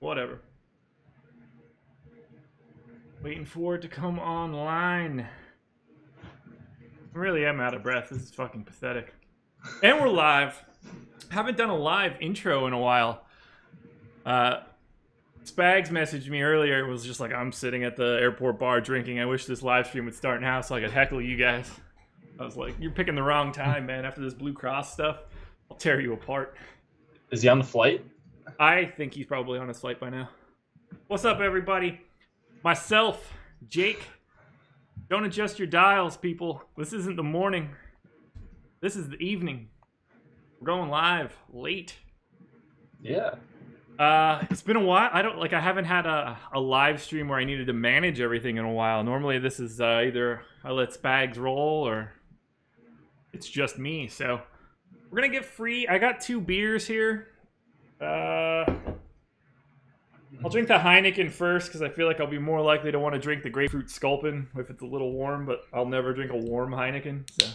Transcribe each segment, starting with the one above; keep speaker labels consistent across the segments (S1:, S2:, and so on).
S1: Whatever. Waiting for it to come online. I really am out of breath. This is fucking pathetic. And we're live. Haven't done a live intro in a while. Spags messaged me earlier. It was just like, I'm sitting at the airport bar drinking. I wish this live stream would start now so I could heckle you guys. I was like, you're picking the wrong time, man. After this Blue Cross stuff, I'll tear you apart.
S2: Is he on the flight?
S1: I think he's probably on his flight by now. What's up, everybody? Myself, Jake. Don't adjust your dials, people. This isn't the morning. This is the evening. We're going live late.
S2: Yeah.
S1: It's been a while. I haven't had a live stream where I needed to manage everything in a while. Normally this is either I let Spags roll or it's just me. So we're gonna get free. I got 2 beers here. I'll drink the Heineken first because I feel like I'll be more likely to want to drink the grapefruit Sculpin if it's a little warm, but I'll never drink a warm Heineken. So.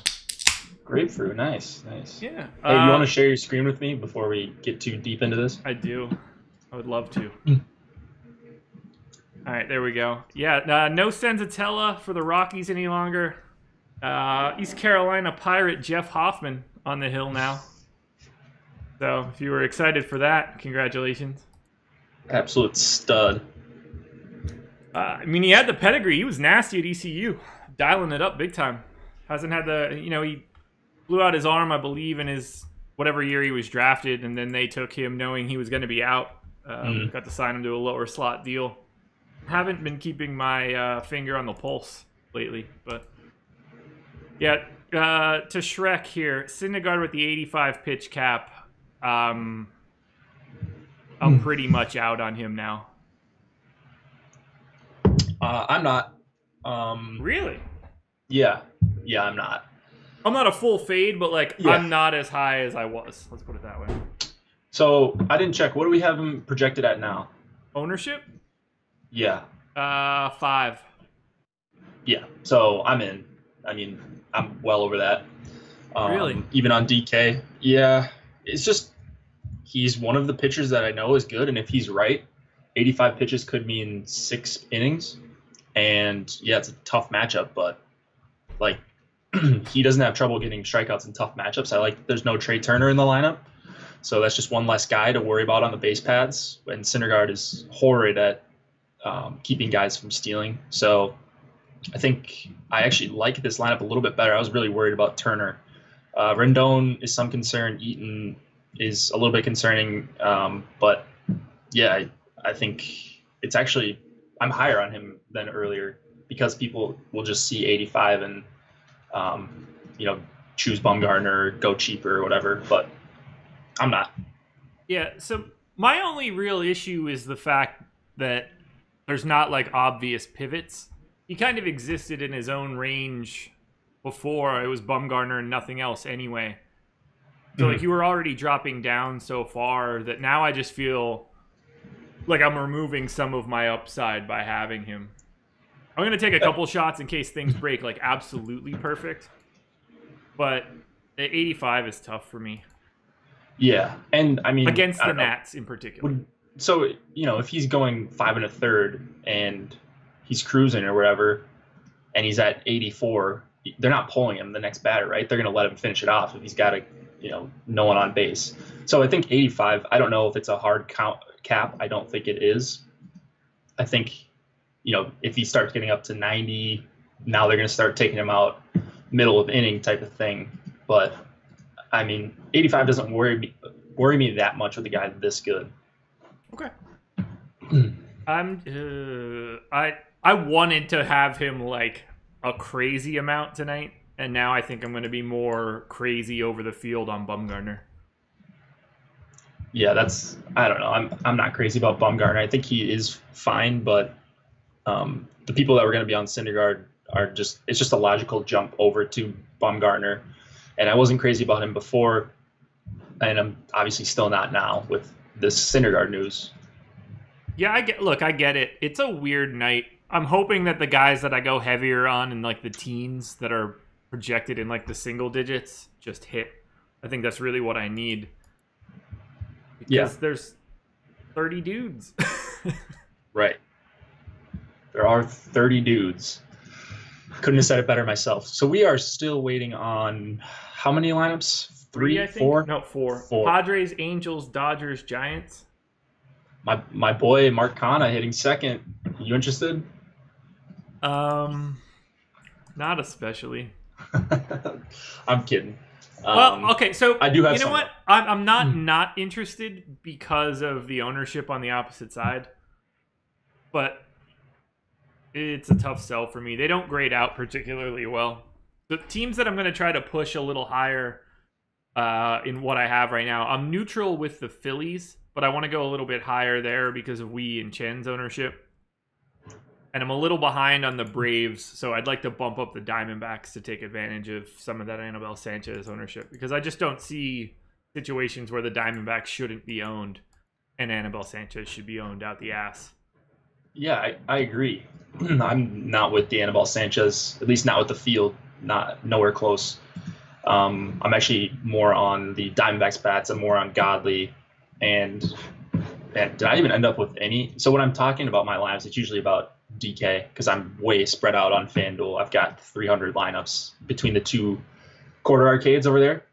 S2: Grapefruit, nice.
S1: Yeah.
S2: Hey, you want to share your screen with me before we get too deep into this?
S1: I do. I would love to. All right, there we go. Yeah, no Senzatella for the Rockies any longer. East Carolina Pirate Jeff Hoffman on the hill now. So if you were excited for that, congratulations.
S2: Absolute stud.
S1: I mean, he had the pedigree. He was nasty at ECU, dialing it up big time. Hasn't had he blew out his arm, I believe, in his whatever year he was drafted, and then they took him knowing he was going to be out. Got to sign him to a lower slot deal. Haven't been keeping my finger on the pulse lately, but yeah. To Shrek here, Syndergaard with the 85 pitch cap. I'm pretty much out on him now.
S2: I'm not.
S1: Really?
S2: Yeah, I'm not.
S1: I'm not a full fade, but
S2: Yeah.
S1: I'm not as high as I was. Let's put it that way.
S2: So I didn't check. What do we have him projected at now?
S1: Ownership?
S2: Yeah.
S1: 5.
S2: Yeah. So I'm in. I mean, I'm well over that.
S1: Really?
S2: Even on DK. Yeah. It's just he's one of the pitchers that I know is good, and if he's right, 85 pitches could mean 6 innings. And yeah, it's a tough matchup, but he doesn't have trouble getting strikeouts in tough matchups. There's no Trey Turner in the lineup, so that's just one less guy to worry about on the base pads. And Syndergaard is horrid at keeping guys from stealing. So I think I actually like this lineup a little bit better. I was really worried about Turner. Rendon is some concern. Eaton is a little bit concerning, but yeah, I think it's actually I'm higher on him than earlier because people will just see 85 and choose Bumgarner, go cheaper or whatever, but I'm not.
S1: Yeah, so my only real issue is the fact that there's not obvious pivots. He kind of existed in his own range before. It was Bumgarner and nothing else anyway. So you were already dropping down so far that now I just feel like I'm removing some of my upside by having him. I'm going to take a couple shots in case things break absolutely perfect. But the 85 is tough for me.
S2: Yeah, and I mean
S1: against the Nats in particular.
S2: So if he's going 5 1/3 and he's cruising or whatever, and he's at 84, they're not pulling him the next batter, right? They're going to let him finish it off if he's got no one on base. So I think 85. I don't know if it's a hard cap. I don't think it is. I think if he starts getting up to 90, now they're going to start taking him out middle of inning type of thing. But I mean, 85 doesn't worry me that much with a guy this good.
S1: Okay. I wanted to have him a crazy amount tonight, and now I think I'm going to be more crazy over the field on Bumgarner.
S2: Yeah, I don't know. I'm not crazy about Bumgarner. I think he is fine, but the people that were going to be on Syndergaard it's just a logical jump over to Bumgarner. And I wasn't crazy about him before, and I'm obviously still not now with this Syndergaard news.
S1: Yeah, I get it. It's a weird night. I'm hoping that the guys that I go heavier on in the teens that are projected in the single digits just hit. I think that's really what I need. Because there's 30 dudes.
S2: Right. There are 30 dudes. Couldn't have said it better myself. So we are still waiting on how many lineups?
S1: Three,
S2: Three,
S1: I think.
S2: four?
S1: No, four.
S2: Four.
S1: Padres, Angels, Dodgers, Giants.
S2: My boy Mark Kana hitting second. You interested?
S1: Not especially.
S2: I'm kidding.
S1: Well, okay, so
S2: I do have
S1: you know
S2: some.
S1: what? I'm not interested because of the ownership on the opposite side, but it's a tough sell for me. They don't grade out particularly well. The teams that I'm going to try to push a little higher in what I have right now, I'm neutral with the Phillies, but I want to go a little bit higher there because of Wee and Chen's ownership. And I'm a little behind on the Braves, so I'd like to bump up the Diamondbacks to take advantage of some of that Anibal Sanchez ownership, because I just don't see situations where the Diamondbacks shouldn't be owned and Anibal Sanchez should be owned out the ass.
S2: Yeah, I agree. I'm not with the Anibal Sanchez, at least not with the field, nowhere close. I'm actually more on the Diamondbacks bats. I'm more on Godley. And did I even end up with any? So when I'm talking about my lineups, it's usually about DK because I'm way spread out on FanDuel. I've got 300 lineups between the two quarter arcades over there.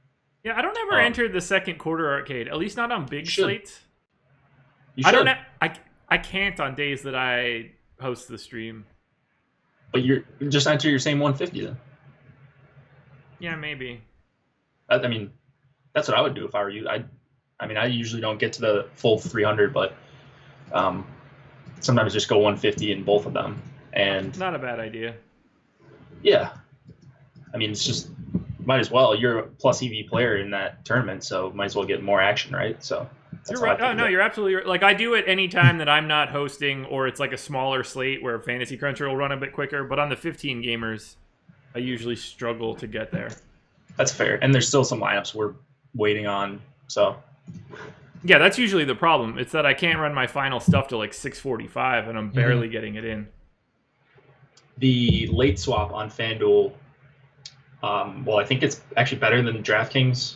S1: Yeah, I don't ever enter the second quarter arcade, at least not on big slates.
S2: You should.
S1: I can't on days that I host the stream.
S2: But you just enter your same 150 then.
S1: Yeah, maybe.
S2: I mean, that's what I would do if I were you. I usually don't get to the full 300, but sometimes just go 150 in both of them. And
S1: not a bad idea.
S2: Yeah. I mean, it's just, might as well. You're a plus EV player in that tournament, so might as well get more action, right? So
S1: you're right. Oh, no, you're absolutely right. Like, I do it any time that I'm not hosting or it's like a smaller slate where Fantasy Cruncher will run a bit quicker. But on the 15 gamers, I usually struggle to get there.
S2: That's fair. And there's still some lineups we're waiting on, so.
S1: Yeah, that's usually the problem. It's that I can't run my final stuff till like 6:45, and I'm barely getting it in.
S2: The late swap on FanDuel, well, I think it's actually better than DraftKings.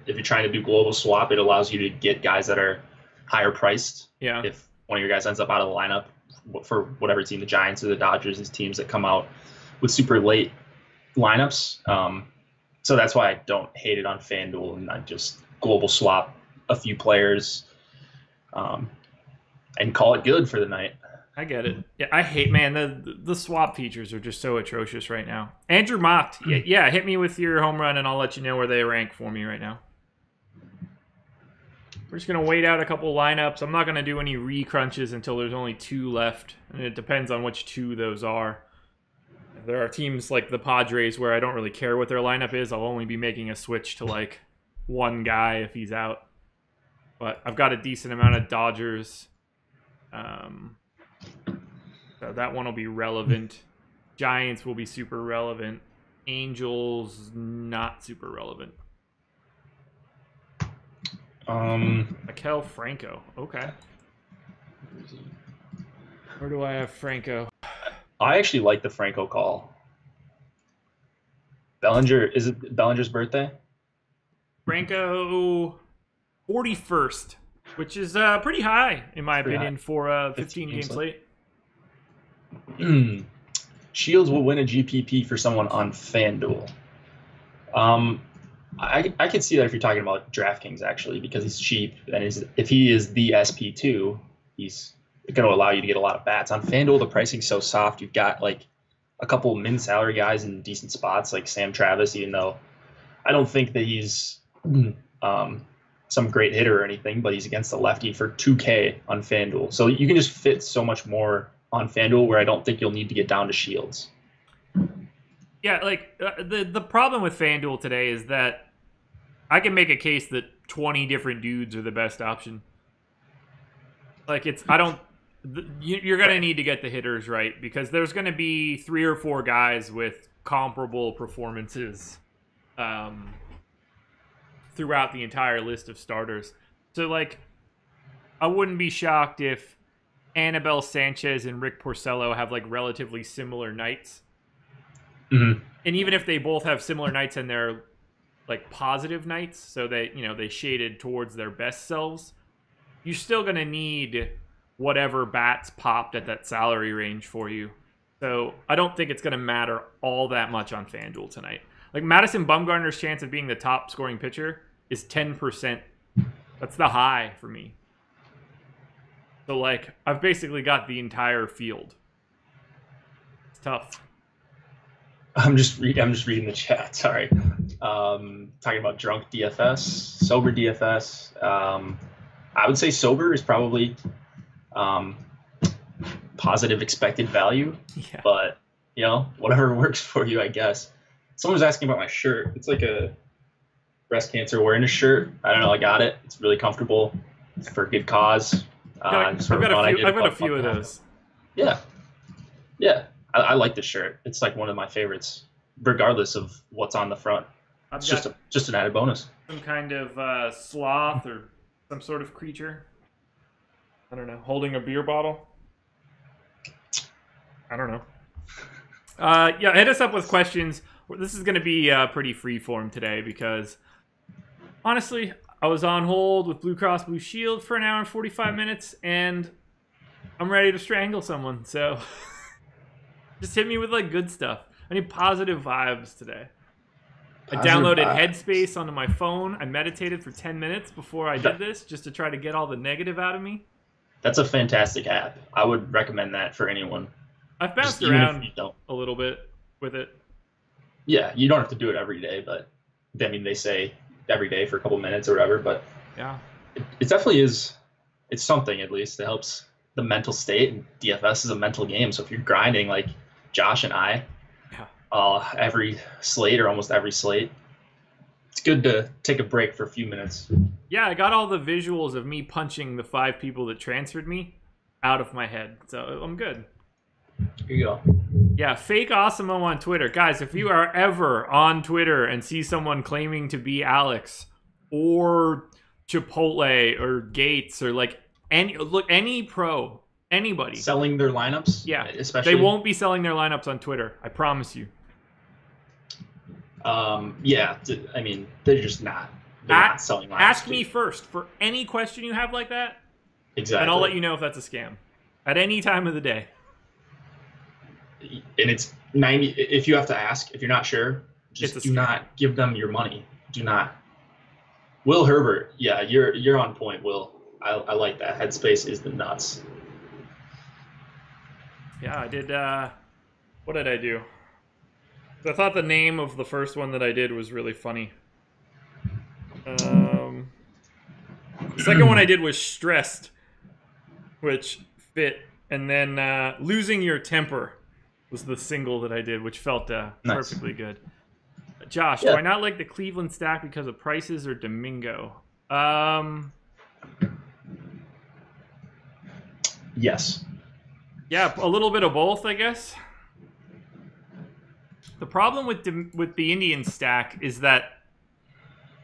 S2: If you're trying to do global swap, it allows you to get guys that are higher priced.
S1: Yeah.
S2: If one of your guys ends up out of the lineup for whatever team, the Giants or the Dodgers, these teams that come out with super late lineups. So that's why I don't hate it on FanDuel, and I just global swap a few players and call it good for the night.
S1: I get it. Yeah, I hate, man, the swap features are just so atrocious right now. Andrew Mocked, yeah, hit me with your home run and I'll let you know where they rank for me right now. We're just going to wait out a couple lineups. I'm not going to do any re-crunches until there's only 2 left, and it depends on which 2 those are. There are teams like the Padres where I don't really care what their lineup is. I'll only be making a switch to like one guy if he's out. But I've got a decent amount of Dodgers. So that one will be relevant. Giants will be super relevant. Angels, not super relevant. Maikel Franco. Okay. Where do I have Franco?
S2: I actually like the Franco call. Bellinger, is it Bellinger's birthday?
S1: Franco 41st, which is pretty high in my opinion for a 15-game slate.
S2: Shields will win a GPP for someone on FanDuel. I could see that if you're talking about DraftKings, actually, because he's cheap, and if he is the SP2, he's going to allow you to get a lot of bats. On FanDuel, the pricing's so soft. You've got like a couple min salary guys in decent spots, like Sam Travis, even though I don't think that he's some great hitter or anything, but he's against the lefty for 2K on FanDuel. So you can just fit so much more on FanDuel where I don't think you'll need to get down to Shields.
S1: Yeah, like the problem with FanDuel today is that I can make a case that 20 different dudes are the best option. Like you're going to need to get the hitters right, because there's going to be 3 or 4 guys with comparable performances throughout the entire list of starters. So like, I wouldn't be shocked if Anibal Sanchez and Rick Porcello have like relatively similar nights.
S2: Mm-hmm.
S1: And even if they both have similar nights and they're like positive nights, so they, they shaded towards their best selves, you're still going to need whatever bats popped at that salary range for you. So I don't think it's going to matter all that much on FanDuel tonight. Like Madison Bumgarner's chance of being the top scoring pitcher is 10%. That's the high for me. So like I've basically got the entire field. It's tough.
S2: I'm just reading the chat. Sorry. Talking about drunk DFS, sober DFS. I would say sober is probably positive expected value.
S1: Yeah.
S2: But whatever works for you, I guess. Someone was asking about my shirt. It's like a breast cancer awareness shirt. I don't know. I got it. It's really comfortable. It's for a good cause.
S1: I've got a few of those.
S2: Yeah. I like this shirt. It's like one of my favorites, regardless of what's on the front. It's just an added bonus.
S1: Some kind of sloth or some sort of creature. I don't know. Holding a beer bottle. I don't know. Hit us up with questions. This is going to be pretty freeform today because, honestly, I was on hold with Blue Cross Blue Shield for an hour and 45 minutes, and I'm ready to strangle someone. So just hit me with like good stuff. I need positive vibes today. I downloaded Headspace onto my phone. I meditated for 10 minutes before I did this just to try to get all the negative out of me.
S2: That's a fantastic app. I would recommend that for anyone.
S1: I've bounced around a little bit with it.
S2: Yeah, you don't have to do it every day, but I mean, they say every day for a couple minutes or whatever, but
S1: yeah,
S2: it definitely is. It's something, at least. It helps the mental state, and DFS is a mental game. So if you're grinding like Josh and I, every slate or almost every slate, it's good to take a break for a few minutes.
S1: Yeah, I got all the visuals of me punching the 5 people that transferred me out of my head, so I'm good.
S2: Here you go.
S1: Yeah, fake Awesomeo on Twitter. Guys, if you are ever on Twitter and see someone claiming to be Alex or Chipotle or Gates or like any pro, anybody
S2: selling their lineups,
S1: yeah,
S2: especially
S1: they won't be selling their lineups on Twitter. I promise you.
S2: Yeah, I mean, they're just not. They're not selling lineups.
S1: Ask me first for any question you have like that.
S2: Exactly.
S1: And I'll let you know if that's a scam at any time of the day.
S2: And it's 90. If you have to ask, if you're not sure, just do not give them your money. Do not. Will Herbert, yeah, you're on point, Will. I like that. Headspace is the nuts.
S1: Yeah, I did. What did I do? I thought the name of the first one that I did was really funny. The second one I did was Stressed, which fit. And then Losing Your Temper was the single that I did, which felt perfectly good. Josh, do I not like the Cleveland stack because of prices or Domingo?
S2: Yes.
S1: Yeah, a little bit of both, I guess. The problem with the Indian stack is that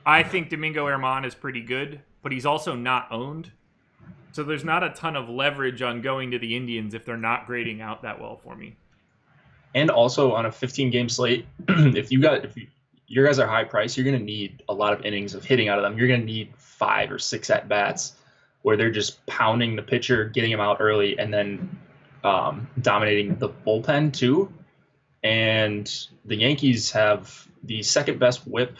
S1: I think Domingo Germán is pretty good, but he's also not owned. So there's not a ton of leverage on going to the Indians if they're not grading out that well for me.
S2: And also on a 15-game slate, if your guys are high price, you're going to need a lot of innings of hitting out of them. You're going to need 5 or 6 at-bats where they're just pounding the pitcher, getting him out early, and then dominating the bullpen too. And the Yankees have the second best whip,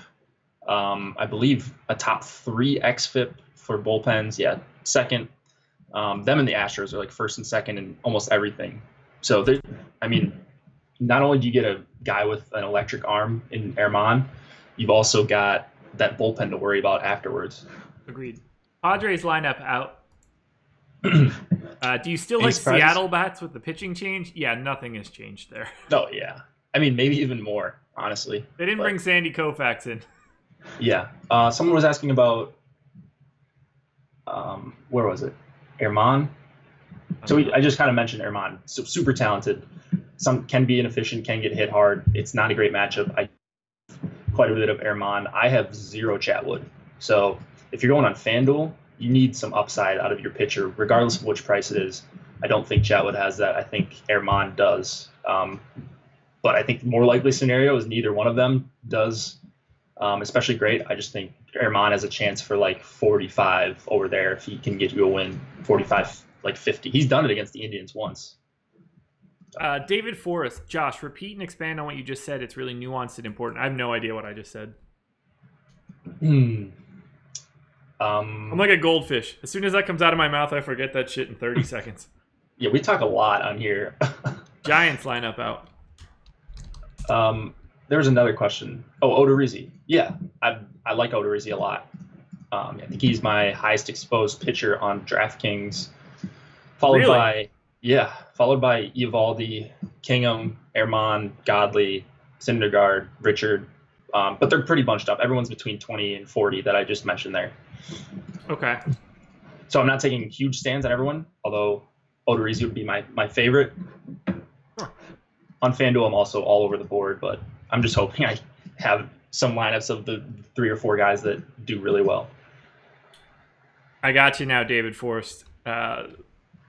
S2: I believe a top 3 xFIP for bullpens. Yeah, second. Them and the Astros are like first and second in almost everything. So, not only do you get a guy with an electric arm in Germán, you've also got that bullpen to worry about afterwards.
S1: Agreed. Padres lineup out. Do you still like Seattle bats with the pitching change? Yeah, nothing has changed there.
S2: Oh, yeah. I mean, maybe even more, honestly.
S1: They didn't bring Sandy Koufax in.
S2: Yeah. Someone was asking about, where was it? Germán. So I just kind of mentioned Germán. So super talented. Some can be inefficient, can get hit hard. It's not a great matchup. Quite a bit of Germán. I have 0 Chatwood. So if you're going on FanDuel, you need some upside out of your pitcher, regardless of which price it is. I don't think Chatwood has that. I think Germán does. But I think the more likely scenario is neither one of them does especially great. I just think Germán has a chance for like 45 over there if he can get you a win, 45, like 50. He's done it against the Indians once.
S1: David Forrest, Josh, repeat and expand on what you just said. It's really nuanced and important. I have no idea what I just said. I'm like a goldfish. As soon as that comes out of my mouth, I forget that shit in 30 seconds.
S2: Yeah, we talk a lot on here.
S1: Giants lineup out.
S2: There was another question. Oh, Odorizzi. Yeah, I like Odorizzi a lot. I think he's my highest exposed pitcher on DraftKings. Followed by Eovaldi, Kingham, Erman, Godley, Syndergaard, Richard. But they're pretty bunched up. Everyone's between 20 and 40 that I just mentioned there.
S1: Okay.
S2: So I'm not taking huge stands on everyone, although Odorizzi would be my favorite.
S1: Huh.
S2: On FanDuel, I'm also all over the board, but I'm just hoping I have some lineups of the 3 or 4 guys that do really well.
S1: I got you now, David Forrest, about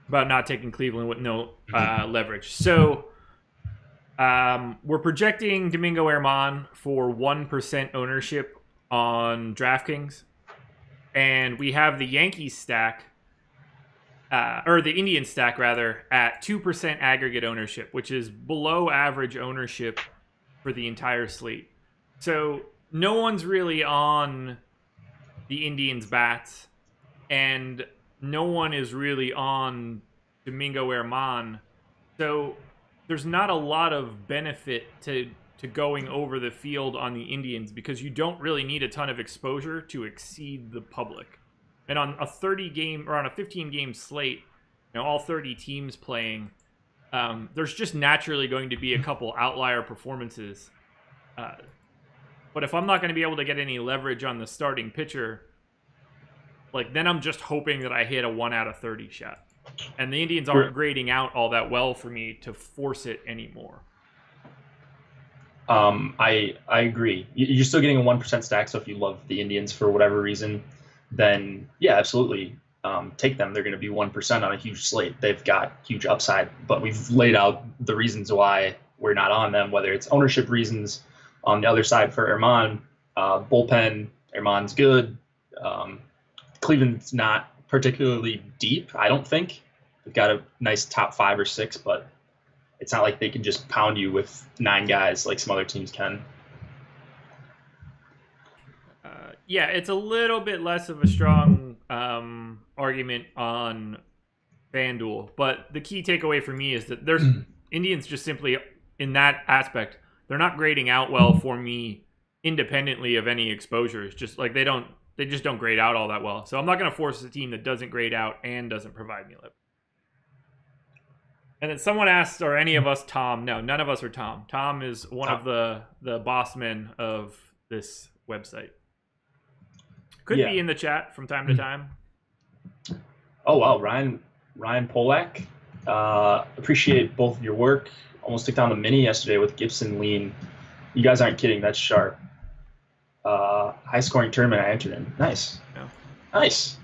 S1: not taking Cleveland with no leverage. So we're projecting Domingo Germán for 1% ownership on DraftKings. And we have the Yankees stack, or the Indians stack, rather, at 2% aggregate ownership, which is below average ownership for the entire slate. So no one's really on the Indians' bats, and no one is really on Domingo Germán. So there's not a lot of benefit to going over the field on the Indians because you don't really need a ton of exposure to exceed the public. And on a 30-game or on a 15-game slate, all 30 teams playing, there's just naturally going to be a couple outlier performances. But if I'm not going to be able to get any leverage on the starting pitcher, then I'm just hoping that I hit a 1 out of 30 shot. And the Indians aren't grading out all that well for me to force it anymore.
S2: I agree. You're still getting a 1% stack, so if you love the Indians for whatever reason, then yeah, absolutely take them. They're going to be 1% on a huge slate. They've got huge upside, but we've laid out the reasons why we're not on them, whether it's ownership reasons on the other side for Erman, bullpen, Erman's good. Cleveland's not particularly deep, I don't think. They've got a nice top 5 or 6, but it's not like they can just pound you with 9 guys like some other teams can.
S1: Yeah, it's a little bit less of a strong argument on FanDuel, but the key takeaway for me is that there's Indians just simply, in that aspect, they're not grading out well for me independently of any exposures. Just like they just don't grade out all that well. So I'm not going to force a team that doesn't grade out and doesn't provide me leverage. And then someone asked, are any of us Tom? No, none of us are Tom. Tom is one of the boss men of this website. Could be in the chat from time to time.
S2: Oh, wow. Ryan Polak. Appreciate both of your work. Almost took down the mini yesterday with Gibson lean. You guys aren't kidding. That's sharp. High scoring tournament I entered in. Nice.
S1: Yeah.
S2: Nice.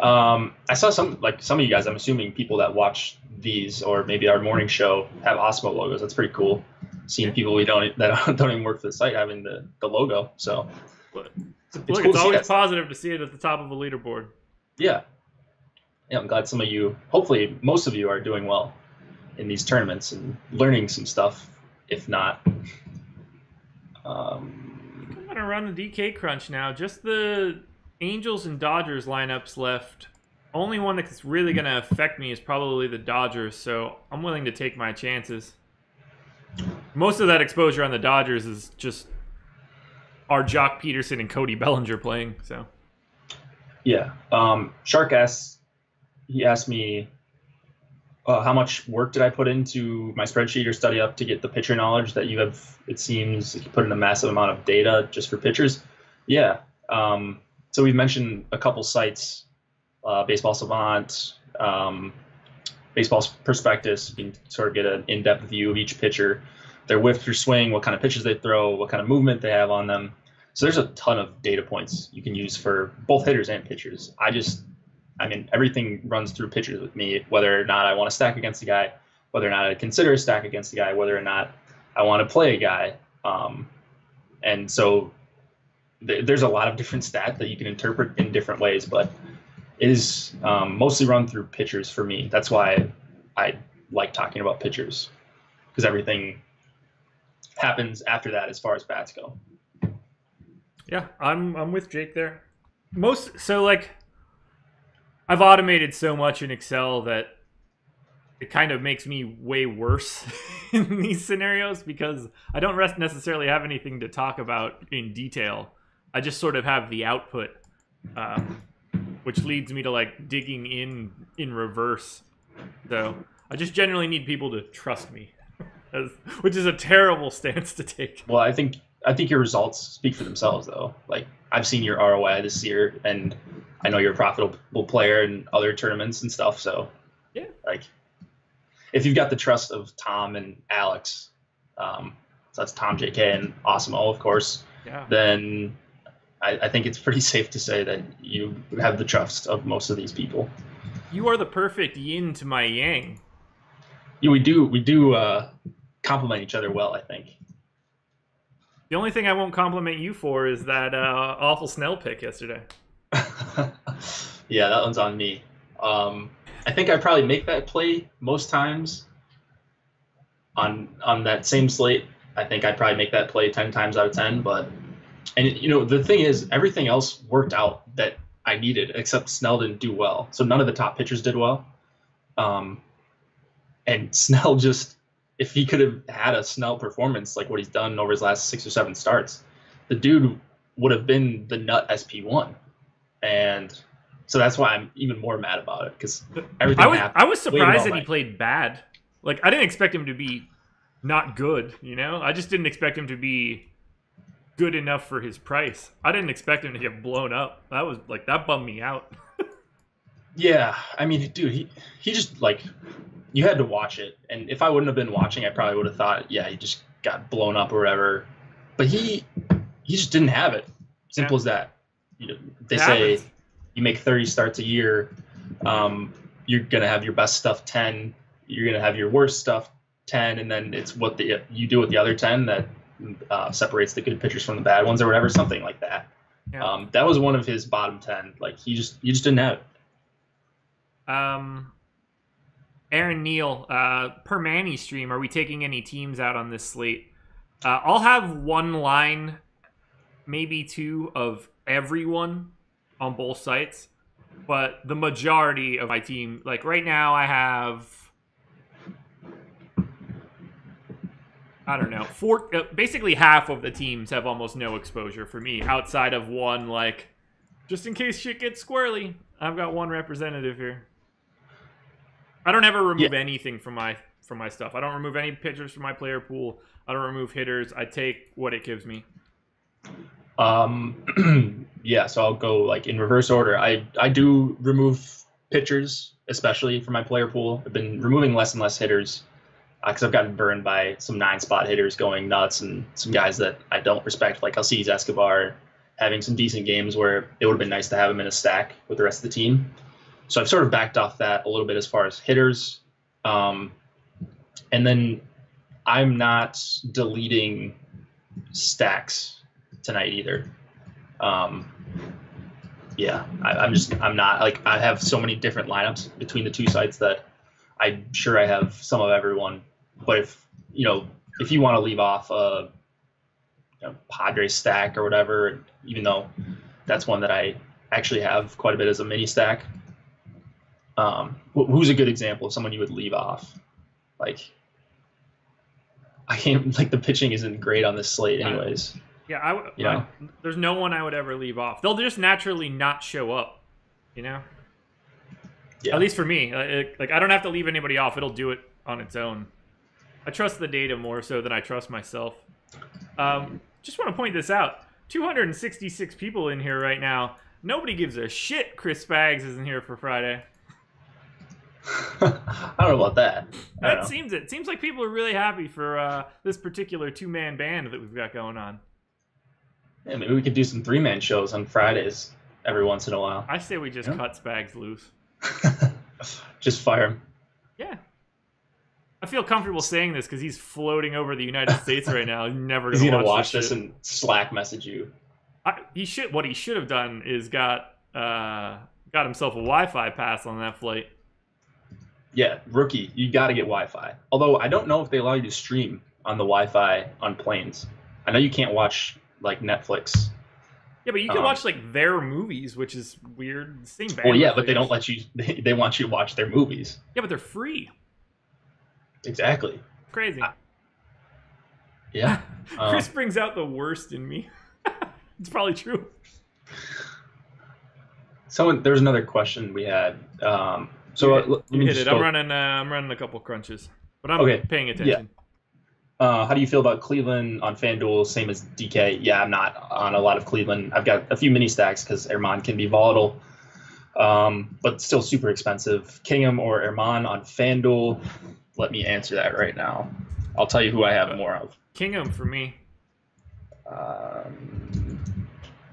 S2: I saw some of you guys, I'm assuming people that watch these or maybe our morning show have Osmo logos. That's pretty cool. Seeing people that don't even work for the site having the logo. So
S1: it's always positive to see it at the top of a leaderboard.
S2: Yeah. Yeah, I'm glad some of you, hopefully most of you, are doing well in these tournaments and learning some stuff, if not.
S1: I'm going to run a DK crunch now. Just the Angels and Dodgers lineups left. Only one that's really going to affect me is probably the Dodgers, so I'm willing to take my chances. Most of that exposure on the Dodgers is just our Jock Peterson and Cody Bellinger playing. So,
S2: yeah. Shark asked me how much work did I put into my spreadsheet or study up to get the pitcher knowledge that you have. It seems you put in a massive amount of data just for pitchers. Yeah. So we've mentioned a couple sites, Baseball Savant, Baseball Prospectus. You can sort of get an in-depth view of each pitcher, their whiff or swing, what kind of pitches they throw, what kind of movement they have on them. So there's a ton of data points you can use for both hitters and pitchers. Everything runs through pitchers with me, whether or not I want to stack against a guy, whether or not I consider a stack against a guy, whether or not I want to play a guy. And so there's a lot of different stats that you can interpret in different ways, but It is mostly run through pitchers for me. That's why I like talking about pitchers, because everything happens after that as far as bats go.
S1: Yeah, I'm with Jake there. Like I've automated so much in Excel that it kind of makes me way worse in these scenarios because I don't necessarily have anything to talk about in detail. I just sort of have the output, which leads me to like digging in reverse. So I just generally need people to trust me, which is a terrible stance to take.
S2: Well, I think your results speak for themselves, though. Like I've seen your ROI this year, and I know you're a profitable player in other tournaments and stuff. So
S1: yeah,
S2: like if you've got the trust of Tom and Alex, so that's Tom, JK, and Osmo, of course,
S1: yeah.
S2: then I think it's pretty safe to say that you have the trust of most of these people.
S1: You are the perfect yin to my yang.
S2: Yeah, we do complement each other well, I think.
S1: The only thing I won't compliment you for is that awful Snell pick yesterday.
S2: Yeah, that one's on me. I think I probably make that play most times on that same slate. I think I'd probably make that play 10 times out of 10. And the thing is, everything else worked out that I needed, except Snell didn't do well. So none of the top pitchers did well. And Snell just, if he could have had a Snell performance like what he's done over his last 6 or 7 starts, the dude would have been the nut SP1. And so that's why I'm even more mad about it, because everything happened.
S1: I was surprised that he played bad. Like, I didn't expect him to be not good, I just didn't expect him to be good enough for his price. I didn't expect him to get blown up. That bummed me out.
S2: Yeah, I mean, dude, he just, like, you had to watch it. And if I wouldn't have been watching, I probably would have thought, yeah, he just got blown up or whatever. But he just didn't have it. Simple as that. They say you make 30 starts a year, you're going to have your best stuff 10, you're going to have your worst stuff 10, and then it's what you do with the other 10 that separates the good pitchers from the bad ones or whatever, something like that. Yeah. That was one of his bottom 10. Like, you just didn't have it.
S1: Aaron Neal, per Manny stream, are we taking any teams out on this slate? I'll have one line, maybe two, of everyone on both sites, but the majority of my team, like right now, I have, I don't know, basically half of the teams have almost no exposure for me, outside of one, like, just in case shit gets squirrely, I've got one representative here. I don't ever remove anything from my stuff. I don't remove any pitchers from my player pool. I don't remove hitters. I take what it gives me.
S2: Yeah, so I'll go like in reverse order. I do remove pitchers, especially from my player pool. I've been removing less and less hitters because I've gotten burned by some 9-spot hitters going nuts and some guys that I don't respect, like Alcides Escobar, having some decent games where it would have been nice to have him in a stack with the rest of the team. So I've sort of backed off that a little bit as far as hitters. And then I'm not deleting stacks tonight either. Yeah, I'm not, like, I have so many different lineups between the two sites that I'm sure I have some of everyone. But if you want to leave off a Padres stack or whatever, even though that's one that I actually have quite a bit as a mini stack, who's a good example of someone you would leave off? Like, I can't, like, the pitching isn't great on this slate anyways.
S1: Yeah, there's no one I would ever leave off. They'll just naturally not show up, Yeah. At least for me. Like, I don't have to leave anybody off. It'll do it on its own. I trust the data more so than I trust myself. Just want to point this out. 266 people in here right now. Nobody gives a shit Chris Spags isn't here for Friday.
S2: I don't know about that.
S1: It seems like people are really happy for this particular 2-man band that we've got going on.
S2: Yeah, maybe we could do some 3-man shows on Fridays every once in a while.
S1: I say we just cut Spags loose.
S2: Just fire him.
S1: Yeah. I feel comfortable saying this because he's floating over the United States right now. He's never
S2: going to watch this and Slack message you.
S1: What he should have done is got Got himself a Wi-Fi pass on that flight.
S2: Yeah, rookie. You got to get Wi-Fi. Although I don't know if they allow you to stream on the Wi-Fi on planes. I know you can't watch like Netflix.
S1: Yeah, but you can watch like their movies, which is weird. Same band.
S2: Well, yeah, but they don't let you. They want you to watch their movies.
S1: Yeah, but they're free.
S2: Exactly.
S1: Crazy.
S2: Yeah.
S1: Chris brings out the worst in me. It's probably true.
S2: There's another question we had. Let me
S1: hit
S2: just
S1: it.
S2: go.
S1: I'm running a couple crunches, but I'm paying attention.
S2: Yeah. How do you feel about Cleveland on FanDuel? Same as DK. Yeah, I'm not on a lot of Cleveland. I've got a few mini stacks because Erman can be volatile, but still super expensive. Kingham or Erman on FanDuel? Let me answer that right now. I'll tell you who I have more of.
S1: Kingham for me.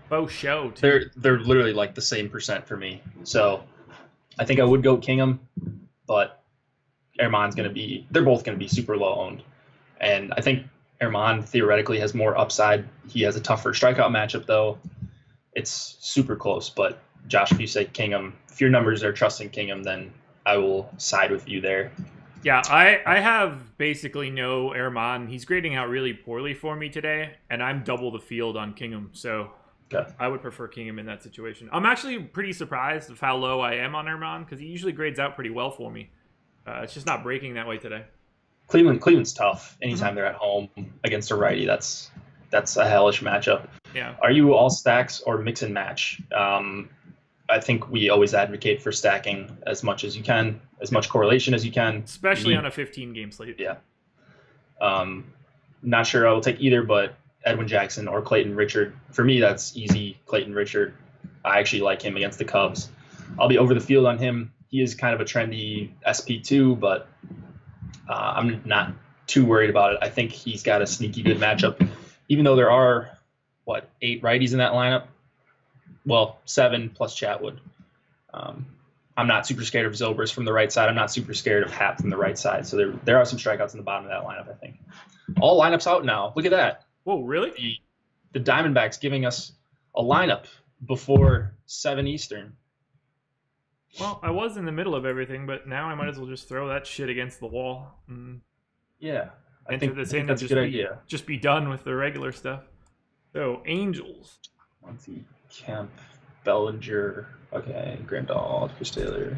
S1: Both show
S2: too. They're literally like the same percent for me. So I think I would go Kingham, but Erman's going to be. They're both going to be super low owned. And I think Erman theoretically has more upside. He has a tougher strikeout matchup, though. It's super close. But Josh, if you say Kingham, if your numbers are trusting Kingham, then I will side with you there.
S1: Yeah, I have basically no Erman. He's grading out really poorly for me today, and I'm double the field on Kingham. So I would prefer Kingham in that situation. I'm actually pretty surprised of how low I am on Erman because he usually grades out pretty well for me. It's just not breaking that way today.
S2: Cleveland's tough anytime they're at home against a righty. That's a hellish matchup.
S1: Yeah.
S2: Are you all stacks or mix and match? I think we always advocate for stacking as much as you can, as much correlation as you can.
S1: Especially on a 15-game slate.
S2: Yeah. Not sure I will take either, but Edwin Jackson or Clayton Richard. For me, that's easy. Clayton Richard. I actually like him against the Cubs. I'll be over the field on him. He is kind of a trendy SP2, but I'm not too worried about it. I think he's got a sneaky good matchup, even though there are, 8 righties in that lineup? Well, 7 plus Chatwood. I'm not super scared of Zobrist from the right side. I'm not super scared of Happ from the right side. So there are some strikeouts in the bottom of that lineup, I think. All lineups out now. Look at that.
S1: Whoa, really?
S2: The Diamondbacks giving us a lineup before 7 Eastern.
S1: Well, I was in the middle of everything, but now I might as well just throw that shit against the wall.
S2: Yeah. I think that's a good idea.
S1: Just be done with the regular stuff. So, Angels.
S2: Monty, Kemp, Bellinger, Grandal, Chris Taylor.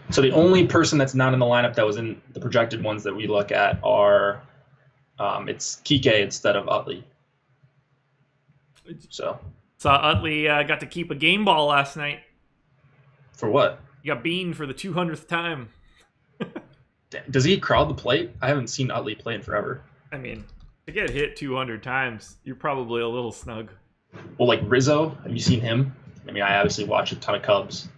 S2: So the only person that's not in the lineup that was in the projected ones that we look at are it's Kike instead of Utley. So
S1: Utley got to keep a game ball last night.
S2: For what?
S1: You got beaned for the 200th time.
S2: Does he crowd the plate? I haven't seen Utley play in forever.
S1: I mean, to get hit 200 times, you're probably a little snug.
S2: Well, like Rizzo, have you seen him? I mean, I obviously watch a ton of Cubs.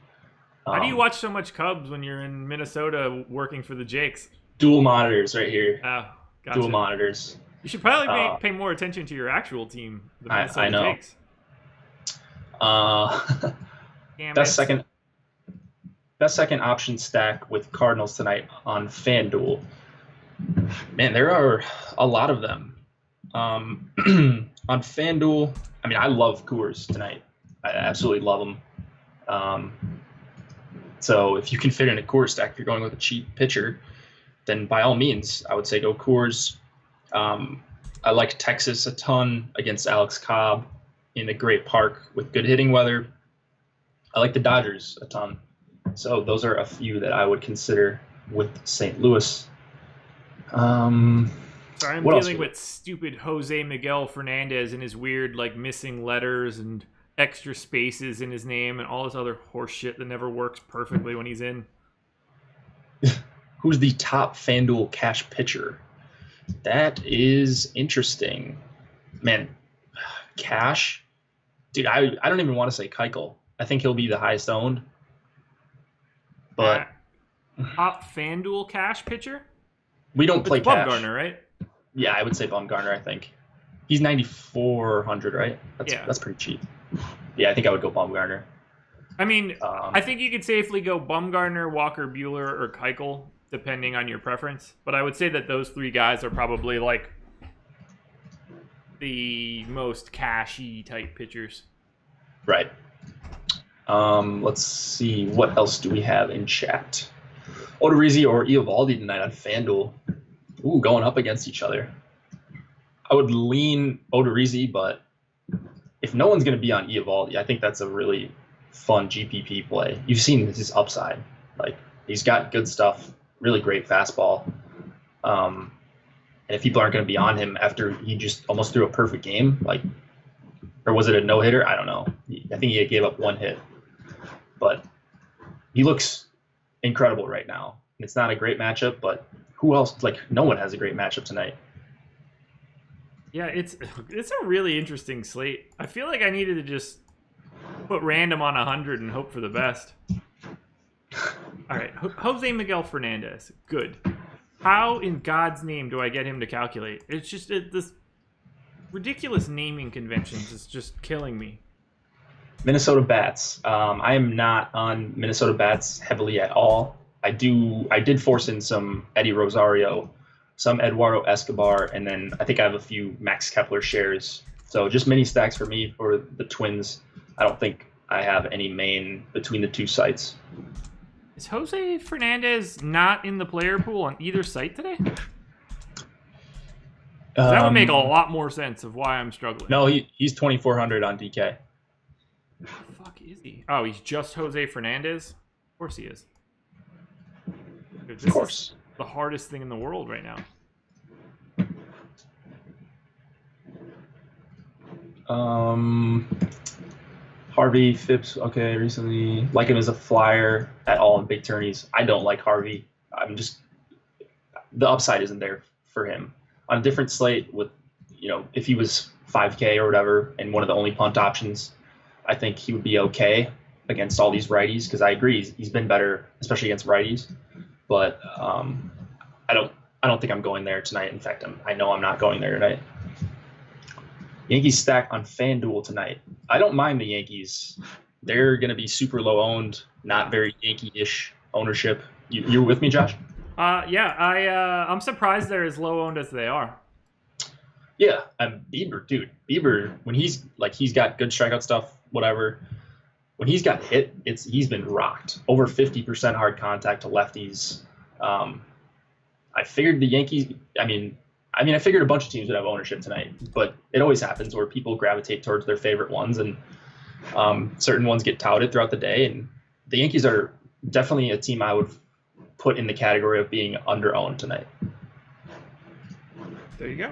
S1: How do you watch so much Cubs when you're in Minnesota working for the Jakes?
S2: Dual monitors right here.
S1: Oh, gotcha.
S2: Dual monitors.
S1: You should probably pay more attention to your actual team, the Minnesota Jakes.
S2: Best second option stack with Cardinals tonight on FanDuel. Man, there are a lot of them. On FanDuel, I mean, I love Coors tonight. I absolutely love them. So if you can fit in a Coors stack, if you're going with a cheap pitcher, then by all means, I would say go Coors. I like Texas a ton against Alex Cobb in a great park with good hitting weather. I like the Dodgers a ton. So those are a few that I would consider with St. Louis.
S1: Sorry, I'm dealing with stupid Jose Miguel Fernandez and his weird, missing letters and extra spaces in his name and all this other horse shit that never works perfectly when he's in.
S2: Who's the top FanDuel cash pitcher? That is interesting. Man, cash? Dude, I don't even want to say Keuchel. I think he'll be the highest owned. But
S1: top FanDuel cash pitcher?
S2: We don't play cash.
S1: Bumgarner, right?
S2: Yeah, I would say Bumgarner, I think. He's 9,400, right? That's pretty cheap. Yeah, I think I would go Bumgarner.
S1: I mean, I think you could safely go Bumgarner, Walker Buehler, or Keuchel, depending on your preference. But I would say that those 3 guys are probably the most cashy type pitchers.
S2: Right. Let's see. What else do we have in chat? Odorizzi or Eovaldi tonight on FanDuel. Ooh, going up against each other. I would lean Odorizzi, but if no one's going to be on Eovaldi, I think that's a really fun GPP play. You've seen his upside. Like, he's got good stuff, really great fastball. And if people aren't going to be on him after he just almost threw a perfect game, like, or was it a no-hitter? I don't know. I think he gave up one hit. But he looks incredible right now. It's not a great matchup, but who else? Like, no one has a great matchup tonight.
S1: Yeah, it's a really interesting slate. I feel like I needed to just put random on 100 and hope for the best. All right, Jose Miguel Fernandez. Good. How in God's name do I get him to calculate? It's just this ridiculous naming conventions is just killing me.
S2: Minnesota bats. I am not on Minnesota bats heavily at all. I did force in some Eddie Rosario, some Eduardo Escobar, and then I think I have a few Max Kepler shares. So just mini stacks for me for the Twins. I don't think I have any main between the two sites.
S1: Is Jose Fernandez not in the player pool on either site today? That would make a lot more sense of why I'm struggling.
S2: No, he's 2,400 on DK.
S1: What the fuck is he? Oh, he's just Jose Fernandez? Of course he is. Dude,
S2: Of course.
S1: Is the hardest thing in the world right now.
S2: Harvey Phipps, okay, recently like him as a flyer at all in big tourneys. I don't like Harvey. The upside isn't there for him. On a different slate with, if he was 5K or whatever and one of the only punt options, I think he would be okay against all these righties because I agree he's been better, especially against righties. But I don't think I'm going there tonight. In fact, I know I'm not going there tonight. Yankees stack on FanDuel tonight. I don't mind the Yankees. They're going to be super low owned, not very Yankee-ish ownership. You with me, Josh?
S1: Yeah. I'm surprised they're as low owned as they are.
S2: Yeah, Bieber, when he's got good strikeout stuff, whatever. When he's got hit, he's been rocked. Over 50% hard contact to lefties. I figured the Yankees. I figured a bunch of teams would have ownership tonight, but it always happens where people gravitate towards their favorite ones, and certain ones get touted throughout the day. And the Yankees are definitely a team I would put in the category of being under-owned tonight.
S1: There you go.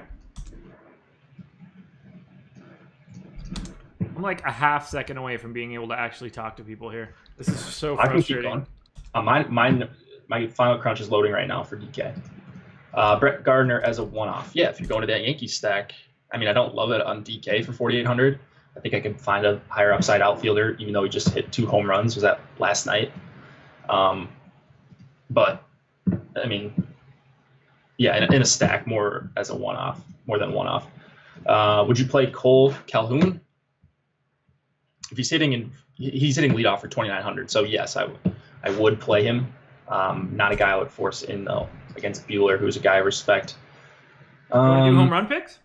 S1: I'm like a half second away from being able to actually talk to people here. This is so frustrating.
S2: I can keep going. My final crunch is loading right now for DK. Brett Gardner as a one-off. Yeah, if you're going to that Yankees stack, I don't love it on DK for 4,800. I think I can find a higher upside outfielder, even though he just hit 2 home runs. Was that last night? But yeah, in a stack more as a one-off, more than one-off. Would you play Cole Calhoun? If he's hitting leadoff for 2,900, so yes, I would play him. Not a guy I would force in though against Bueller, who's a guy I respect.
S1: Want to do home run picks?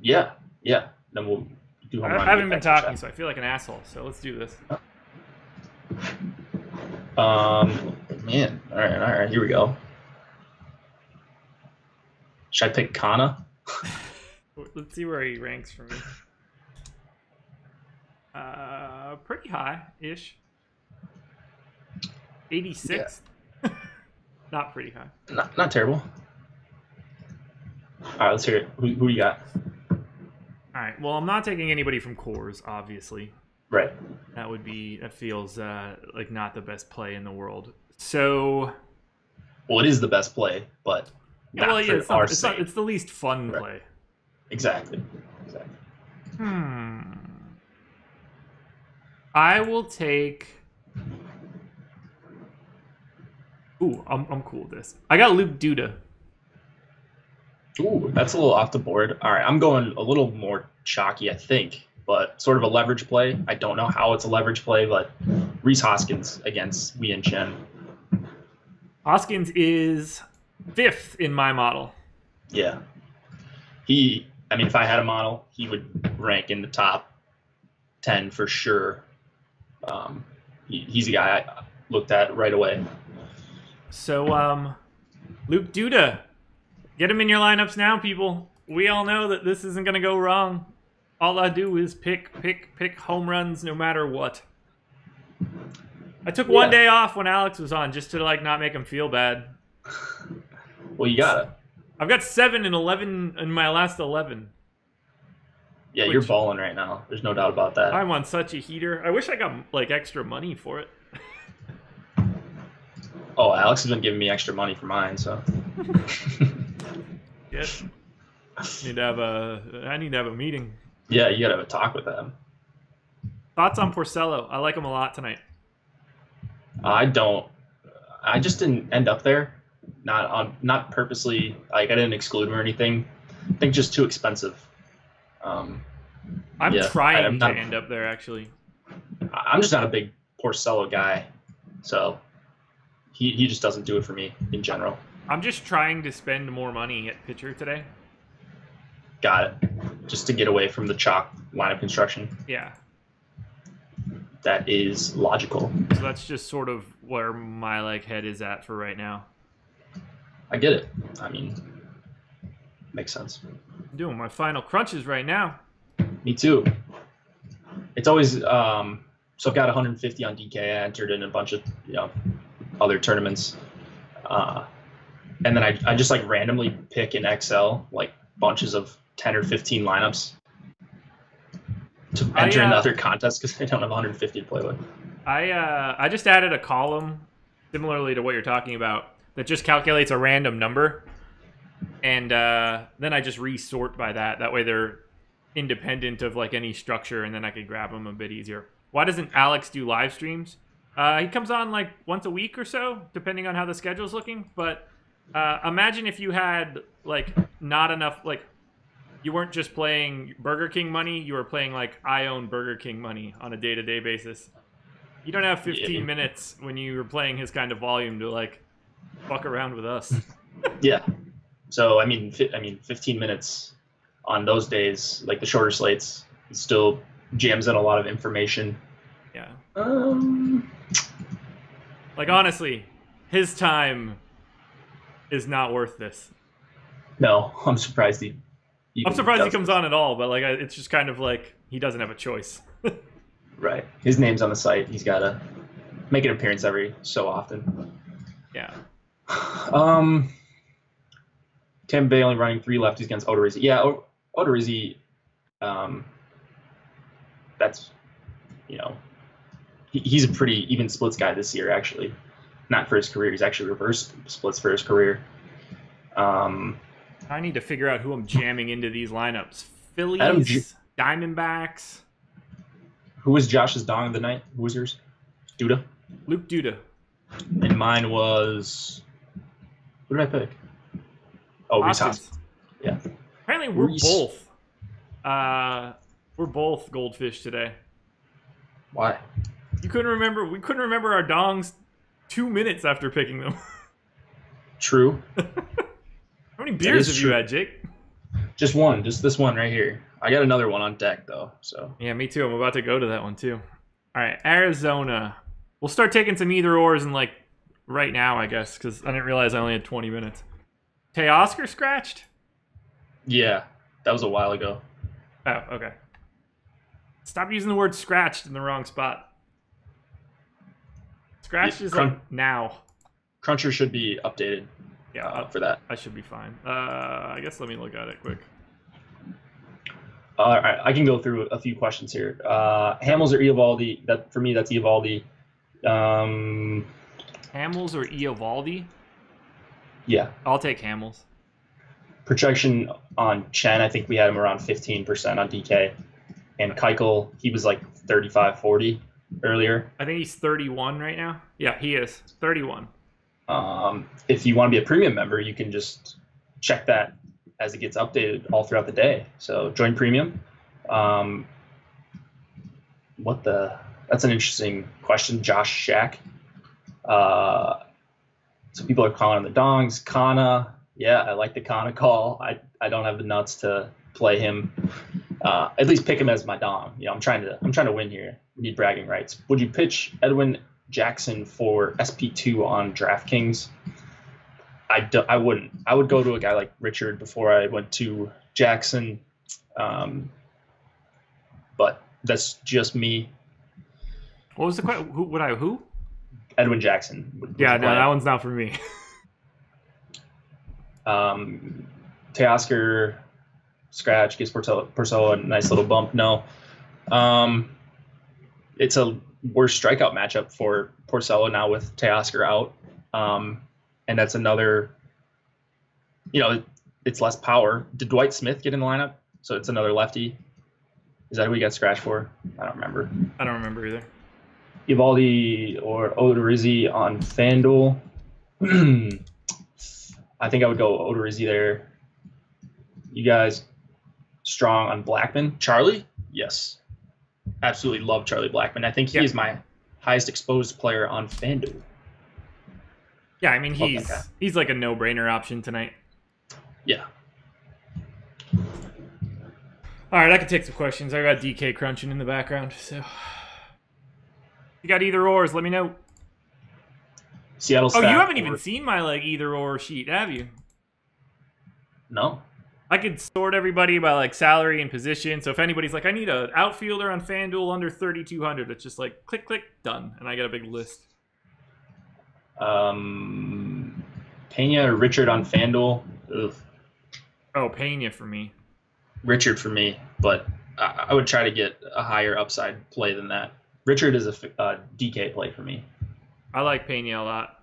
S2: Yeah. Then we'll do home run.
S1: I haven't been talking, so I feel like an asshole. So let's do this.
S2: Man, all right, here we go. Should I pick Kana?
S1: Let's see where he ranks for me. Pretty high-ish. 86th. Yeah. Not pretty high.
S2: Not terrible. All right, let's hear it. Who you got?
S1: All right. Well, I'm not taking anybody from Coors, obviously.
S2: Right.
S1: That feels like not the best play in the world. So.
S2: Well, it is the best play, but
S1: it's the least fun play.
S2: Exactly.
S1: I will take. Ooh, I'm cool with this. I got Luke Duda.
S2: Ooh, that's a little off the board. All right, I'm going a little more chalky, I think, but sort of a leverage play. I don't know how it's a leverage play, but Rhys Hoskins against Wei Chen.
S1: Hoskins is 5th in my model.
S2: Yeah. If I had a model, he would rank in the top 10 for sure. He's a guy I looked at right away.
S1: So, Luke Duda, get him in your lineups now, people. We all know that this isn't going to go wrong. All I do is pick home runs no matter what. I took one day off when Alex was on just to like not make him feel bad.
S2: Well, you got it.
S1: I've got 7 and 11 in my last 11.
S2: Yeah, you're balling right now. There's no doubt about that.
S1: I'm on such a heater. I wish I got like extra money for it.
S2: Oh, Alex has been giving me extra money for mine, so.
S1: Yes. I need to have a meeting.
S2: Yeah, you gotta have a talk with them.
S1: Thoughts on Porcello? I like him a lot tonight.
S2: I just didn't end up there. Not purposely. Like I didn't exclude him or anything. I think just too expensive.
S1: I'm trying to end up there actually.
S2: I'm just not a big Porcello guy, so he just doesn't do it for me in general.
S1: I'm just trying to spend more money at pitcher today.
S2: Got it. Just to get away from the chalk lineup construction.
S1: Yeah.
S2: That is logical.
S1: So that's just sort of where my like head is at for right now.
S2: I get it. I mean, makes sense.
S1: I'm doing my final crunches right now.
S2: Me too. It's always so I've got 150 on DK. I entered in a bunch of other tournaments, and then I just like randomly pick in Excel like bunches of 10 or 15 lineups to enter in other contests because I don't have 150 to play with.
S1: I just added a column similarly to what you're talking about that just calculates a random number, and then I just resort by that. That way they're independent of like any structure, and then I could grab them a bit easier. Why doesn't Alex do live streams? He comes on like once a week or so, depending on how the schedule's looking. But imagine if you had like not enough, like you weren't just playing Burger King money, you were playing like I own Burger King money on a day-to-day basis. You don't have 15 minutes when you were playing his kind of volume to like fuck around with us.
S2: Yeah. So I mean 15 minutes on those days, like the shorter slates, it still jams in a lot of information.
S1: Yeah.
S2: Like
S1: honestly, his time is not worth this.
S2: No, I'm surprised he
S1: comes on at all, but like it's just kind of like he doesn't have a choice.
S2: Right. His name's on the site. He's got to make an appearance every so often.
S1: Yeah.
S2: Tim Bailey running 3 lefties against Odorizzi. Yeah, Odorizzi, that's, he's a pretty even splits guy this year, actually. Not for his career. He's actually reverse splits for his career.
S1: I need to figure out who I'm jamming into these lineups. Phillies, Diamondbacks.
S2: Who was Josh's dong of the night? Who was yours? Duda?
S1: Luke Duda.
S2: And mine was... Who did I pick? Oh, Reese Hoskins. Yeah.
S1: Apparently we're both goldfish today.
S2: Why?
S1: We couldn't remember our dongs 2 minutes after picking them.
S2: True.
S1: How many beers have you had, Jake?
S2: Just one. Just this one right here. I got another one on deck, though. So.
S1: Yeah, me too. I'm about to go to that one, too. All right, Arizona. We'll start taking some either-ors in, like, right now, I guess, because I didn't realize I only had 20 minutes. Teoscar scratched?
S2: Yeah, that was a while ago.
S1: Oh, okay. Stop using the word scratched in the wrong spot. Scratched is like now.
S2: Cruncher should be updated.
S1: Yeah,
S2: for that.
S1: I should be fine. I guess let me look at it quick.
S2: All right, I can go through a few questions here. Hamels or Eovaldi? That for me, that's Eovaldi.
S1: Hamels or Eovaldi?
S2: Yeah,
S1: I'll take Hamels.
S2: Projection on Chen, I think we had him around 15% on DK, and Keuchel, he was like 35-40 earlier.
S1: I think he's 31 right now. Yeah, he is 31.
S2: If you want to be a premium member, you can just check that as it gets updated all throughout the day. So join premium. That's an interesting question. Josh Shack. So people are calling on the dongs. Kana. Yeah, I like the Kana call. I don't have the nuts to play him. at least pick him as my dom. I'm trying to win here. We need bragging rights. Would you pitch Edwin Jackson for SP2 on DraftKings? I wouldn't. I would go to a guy like Richard before I went to Jackson. But that's just me.
S1: What was the question? Who?
S2: Edwin Jackson.
S1: Yeah, no, that one's not for me.
S2: Teoscar scratch gives Porcello a nice little bump. No. It's a worse strikeout matchup for Porcello now with Teoscar out. And that's another, it's less power. Did Dwight Smith get in the lineup? So it's another lefty. Is that who we got scratched for? I don't remember.
S1: I don't remember either.
S2: Eovaldi or Odorizzi on FanDuel. I think I would go Odorizzi there. You guys strong on Blackman? Charlie? Yes. Absolutely love Charlie Blackman. I think he is my highest exposed player on FanDuel.
S1: Yeah, I mean, he's like a no-brainer option tonight.
S2: Yeah.
S1: All right, I can take some questions. I got DK crunching in the background, so if you got either ors, let me know.
S2: Seattle.
S1: Oh, you haven't even seen my either or sheet, have you?
S2: No.
S1: I could sort everybody by salary and position. So if anybody's like, I need an outfielder on FanDuel under 3,200, it's just click, click, done, and I get a big list.
S2: Pena or Richard on FanDuel. Ugh.
S1: Oh, Pena for me.
S2: Richard for me, but I would try to get a higher upside play than that. Richard is a DK play for me.
S1: I like Pena a lot.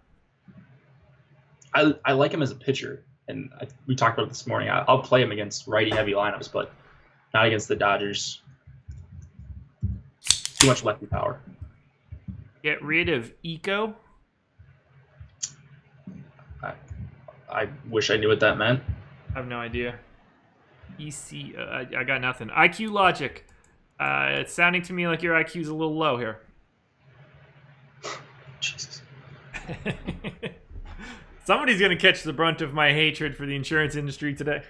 S2: I like him as a pitcher, and we talked about it this morning. I'll play him against righty-heavy lineups, but not against the Dodgers. Too much lefty power.
S1: Get rid of Eco.
S2: I wish I knew what that meant.
S1: I have no idea. EC, I got nothing. IQ Logic. It's sounding to me like your IQ is a little low here.
S2: Jesus.
S1: Somebody's going to catch the brunt of my hatred for the insurance industry today.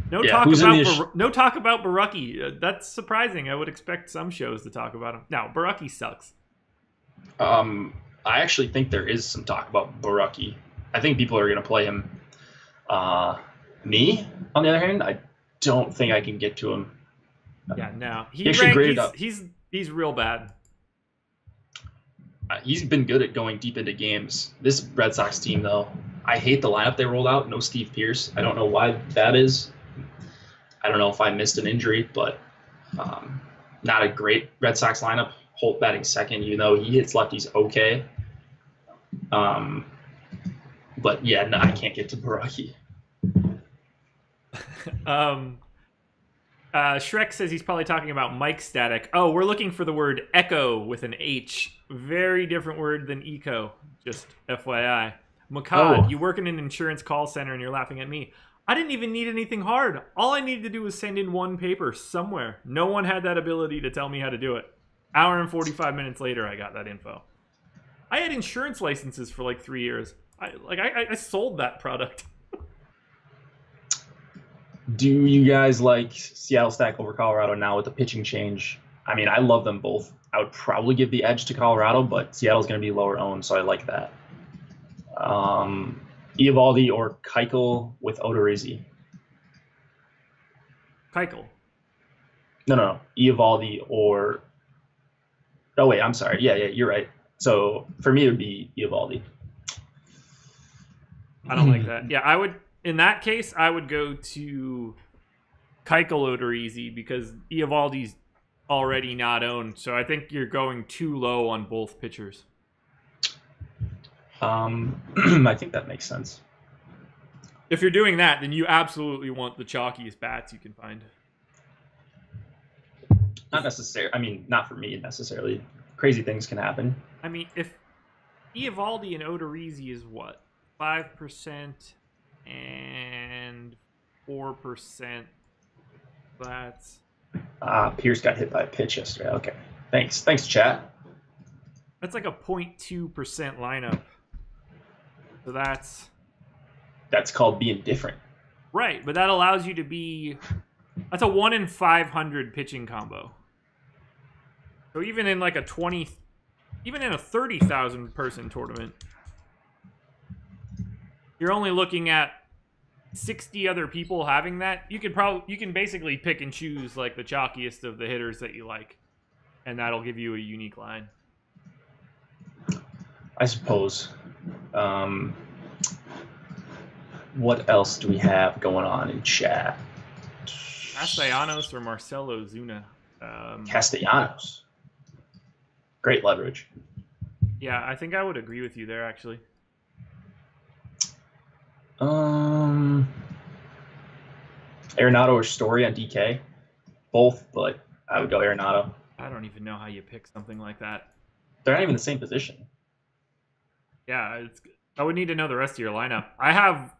S1: No talk about Barucki. That's surprising. I would expect some shows to talk about him. No, Barucki sucks.
S2: I actually think there is some talk about Barucki. I think people are going to play him. Me, on the other hand, I don't think I can get to him.
S1: Yeah, no. He's real bad.
S2: He's been good at going deep into games. This Red Sox team, though, I hate the lineup they rolled out. No Steve Pearce. I don't know why that is. I don't know if I missed an injury, but not a great Red Sox lineup. Holt batting second, even though he hits lefties okay. But yeah, no, I can't get to Barucki.
S1: Shrek says he's probably talking about mic static. Oh, we're looking for the word echo with an H. Very different word than eco. Just FYI. Makad, you work in an insurance call center and you're laughing at me. I didn't even need anything hard. All I needed to do was send in one paper somewhere. No one had that ability to tell me how to do it. Hour and 45 minutes later, I got that info. I had insurance licenses for 3 years. I sold that product.
S2: Do you guys like Seattle stack over Colorado now with the pitching change? I mean, I love them both. I would probably give the edge to Colorado, but Seattle's going to be lower owned, so I like that. Eovaldi or Keuchel with Odorizzi?
S1: Keuchel.
S2: No. Eovaldi or... Oh, wait, I'm sorry. Yeah, you're right. So for me, it would be Eovaldi.
S1: I don't like that. Yeah, I would... In that case, I would go to Keuchel Odorizzi because Eovaldi's already not owned. So I think you're going too low on both pitchers.
S2: I think that makes sense.
S1: If you're doing that, then you absolutely want the chalkiest bats you can find.
S2: Not necessarily. I mean, not for me necessarily. Crazy things can happen.
S1: I mean, if Eovaldi and Odorizzi is what? 5%... and 4%. That's
S2: Pierce got hit by a pitch yesterday. Okay, thanks, chat.
S1: That's like a 0.2% lineup. So that's
S2: called being different.
S1: Right, but that allows you to be That's a 1 in 500 pitching combo. So even in like even in a 30,000 person tournament, you're only looking at 60 other people having that. You can basically pick and choose like the chalkiest of the hitters that you like, and that'll give you a unique line.
S2: I suppose. What else do we have going on in chat?
S1: Castellanos or Marcelo Zuna?
S2: Castellanos. Great leverage.
S1: Yeah, I think I would agree with you there, actually.
S2: Arenado or Story on DK? Both, but I would go Arenado.
S1: I don't even know how you pick something like that.
S2: They're not even the same position.
S1: Yeah, I would need to know the rest of your lineup. I have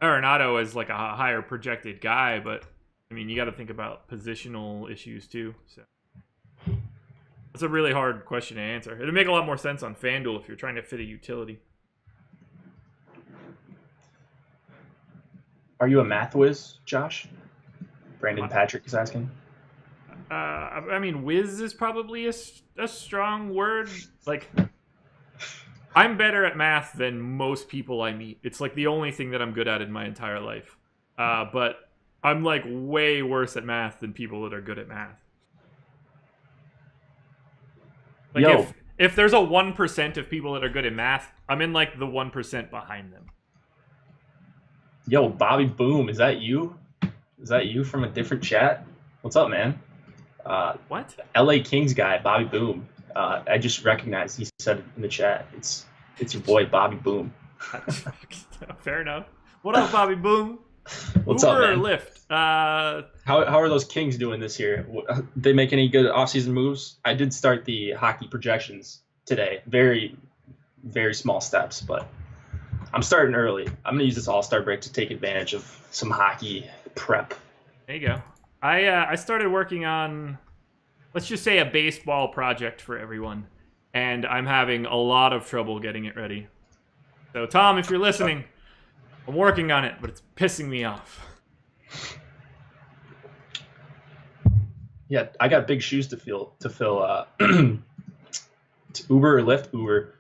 S1: Arenado as like a higher projected guy, but I mean, you got to think about positional issues too. So it's a really hard question to answer. It'd make a lot more sense on FanDuel if you're trying to fit a utility.
S2: Are you a math whiz, Josh? Brandon Patrick is asking.
S1: I mean, whiz is probably a strong word. Like, I'm better at math than most people I meet. It's like the only thing that I'm good at in my entire life. But I'm like way worse at math than people that are good at math. Like if there's a 1% of people that are good at math, I'm in like the 1% behind them.
S2: Yo, Bobby Boom, is that you? Is that you from a different chat? What's up, man?
S1: What?
S2: LA Kings guy, Bobby Boom. I just recognized he said it in the chat. It's your boy, Bobby Boom.
S1: Fair enough. What up, Bobby Boom?
S2: What's
S1: Uber
S2: up, man?
S1: Or Lyft?
S2: How are those Kings doing this year? They make any good offseason moves? I did start the hockey projections today. Very, very small steps, but I'm starting early. I'm going to use this All-Star break to take advantage of some hockey prep.
S1: There you go. I started working on, let's just say, a baseball project for everyone, and I'm having a lot of trouble getting it ready. So, Tom, if you're listening, I'm working on it, but it's pissing me off.
S2: Yeah, I got big shoes to fill. Uber or Lyft? Uber.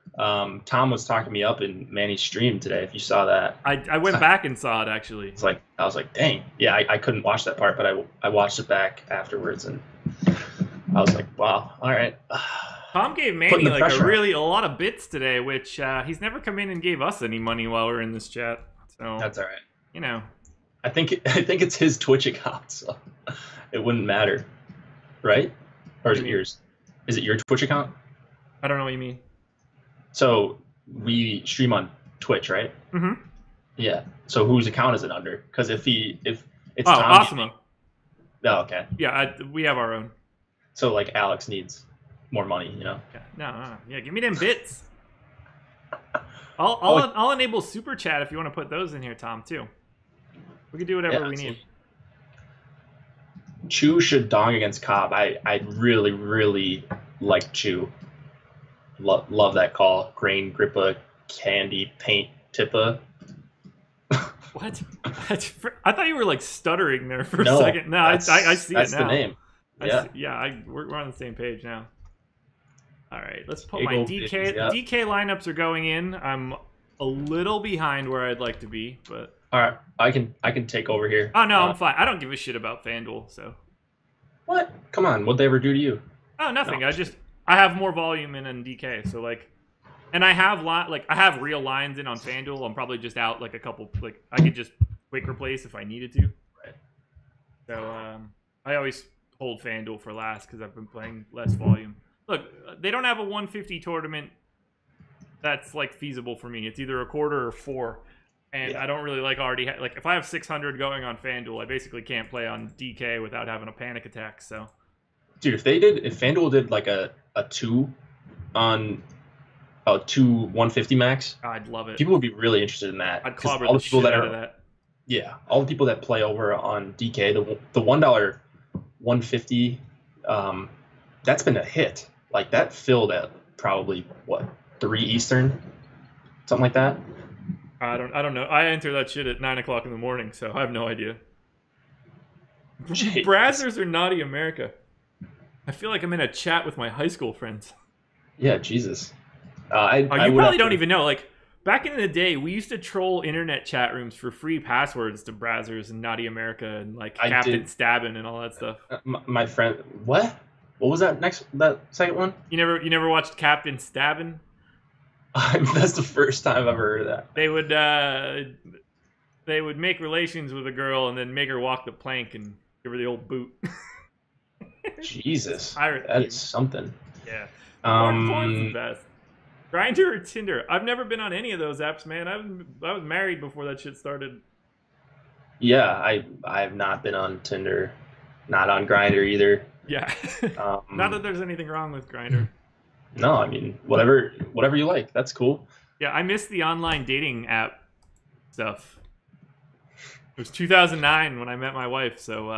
S2: Tom was talking me up in Manny's stream today. If you saw that,
S1: I went back and saw it actually.
S2: I was like, dang. Yeah, I couldn't watch that part, but I watched it back afterwards, and I was like, wow, all right.
S1: Tom gave Manny like a lot of bits today, which he's never come in and gave us any money while we're in this chat. So
S2: that's all right.
S1: You know,
S2: I think it's his Twitch account, so it wouldn't matter, right? Or is it yours? Is it your Twitch account?
S1: I don't know what you mean.
S2: So we stream on Twitch, right?
S1: Mm-hmm.
S2: Yeah. So whose account is it under? Because if it's
S1: Tom.
S2: Oh, okay.
S1: Yeah, we have our own.
S2: So like Alex needs more money, you know?
S1: Okay. No. Yeah, give me them bits. I'll enable super chat if you want to put those in here, Tom, too. We can do whatever we need.
S2: Chu should dong against Cobb. I really, really like Chu. Love that call. Grain, grippa, candy, paint, tippa.
S1: What? I thought you were like stuttering there for a second. No, I see it now.
S2: That's the name. Yeah.
S1: We're on the same page now. All right, let's put my DK. DK lineups are going in. I'm a little behind where I'd like to be, but
S2: all right, I can take over here.
S1: Oh no, I'm fine. I don't give a shit about FanDuel. So
S2: what? Come on, what'd they ever do to you?
S1: Oh, nothing. No. I have more volume in DK, so like, and I have I have real lines in on FanDuel. I'm probably just out like a couple. Like I could just quick replace if I needed to.
S2: Right.
S1: So I always hold FanDuel for last because I've been playing less volume. Look, they don't have a 150 tournament that's like feasible for me. It's either a quarter or 4, and I don't really like already like if I have 600 going on FanDuel, I basically can't play on DK without having a panic attack. So,
S2: dude, if FanDuel did like a 2 on a 150 max,
S1: I'd love it.
S2: People would be really interested in that.
S1: I'd clobber the shit out of that.
S2: Yeah, all the people that play over on DK, the $1 150, that's been a hit. Like that filled at probably 3 Eastern, something like that.
S1: I don't know. I enter that shit at 9 o'clock in the morning, so I have no idea.
S2: Jeez.
S1: Brazzers or Naughty America? I feel like I'm in a chat with my high school friends.
S2: Yeah, Jesus. I
S1: You
S2: would
S1: probably don't even know. Like, back in the day, we used to troll internet chat rooms for free passwords to Brazzers and Naughty America and like Captain Stabbin' and all that stuff.
S2: My friend, what? What was that second one?
S1: You never watched Captain Stabbin'?
S2: That's the first time I've ever heard of that.
S1: They would make relations with a girl and then make her walk the plank and give her the old boot.
S2: Jesus,
S1: Pirate
S2: that
S1: theme.
S2: is something.
S1: Yeah. Porn's the best. Grindr or Tinder? I've never been on any of those apps, man. I was married before that shit started.
S2: Yeah, I have not been on Tinder, not on Grindr either.
S1: Yeah. Not that there's anything wrong with Grindr.
S2: No, I mean whatever you like. That's cool.
S1: Yeah, I miss the online dating app stuff. It was 2009 when I met my wife, so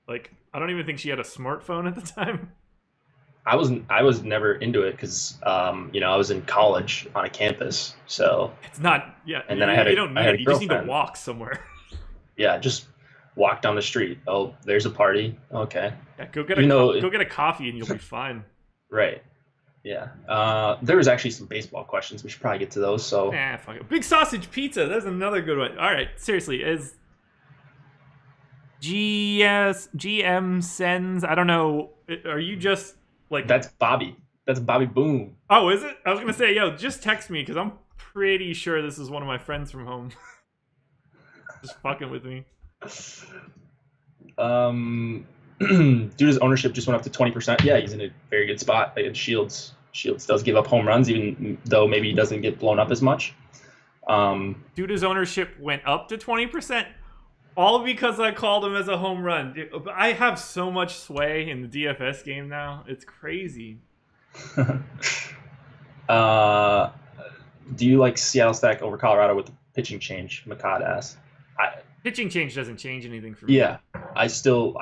S1: like I don't even think she had a smartphone at the time.
S2: I was never into it because I was in college on a campus, so
S1: it's not. Yeah,
S2: and then
S1: you don't need it. You just need to walk somewhere.
S2: Yeah, just walk down the street. Oh, there's a party. Okay.
S1: Yeah, go get a coffee and you'll be fine.
S2: Right. Yeah. There was actually some baseball questions. We should probably get to those. So.
S1: Fuck it. Big sausage pizza. That's another good one. All right, seriously, is GM sends? I don't know. Are you just like?
S2: That's Bobby. That's Bobby Boom.
S1: Oh, is it? I was gonna say, yo, just text me because I'm pretty sure this is one of my friends from home. Just fucking with me.
S2: Dude's ownership just went up to 20%. Yeah, he's in a very good spot against Shields. Shields does give up home runs, even though maybe he doesn't get blown up as much.
S1: Dude's ownership went up to 20%, all because I called him as a home run. I have so much sway in the DFS game now. It's crazy.
S2: Do you like Seattle stack over Colorado with the pitching change? Makad asked.
S1: Pitching change doesn't change anything for me.
S2: Yeah, I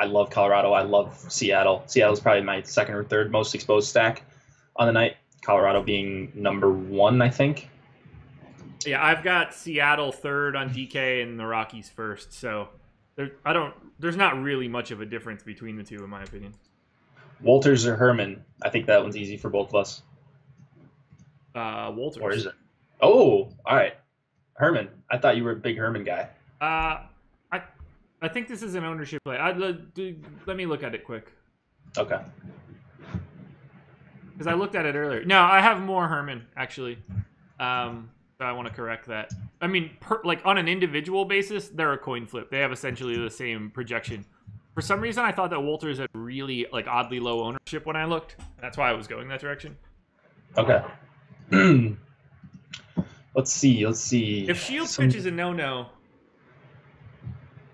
S2: love Colorado. I love Seattle. Seattle's probably my second or third most exposed stack on the night. Colorado being number 1, I think.
S1: Yeah, I've got Seattle third on DK and the Rockies first. So there's not really much of a difference between the two, in my opinion.
S2: Walters or Herman? I think that one's easy for both of us.
S1: Walters.
S2: Or is it? Oh, all right. Herman. I thought you were a big Herman guy.
S1: I think this is an ownership play. Let me look at it quick.
S2: Okay.
S1: Because I looked at it earlier. No, I have more Herman, actually. So I want to correct that. I mean, like on an individual basis, they're a coin flip. They have essentially the same projection. For some reason, I thought that Walters had really like oddly low ownership when I looked. That's why I was going that direction.
S2: Okay. Let's see.
S1: If Shields pitches a no-no,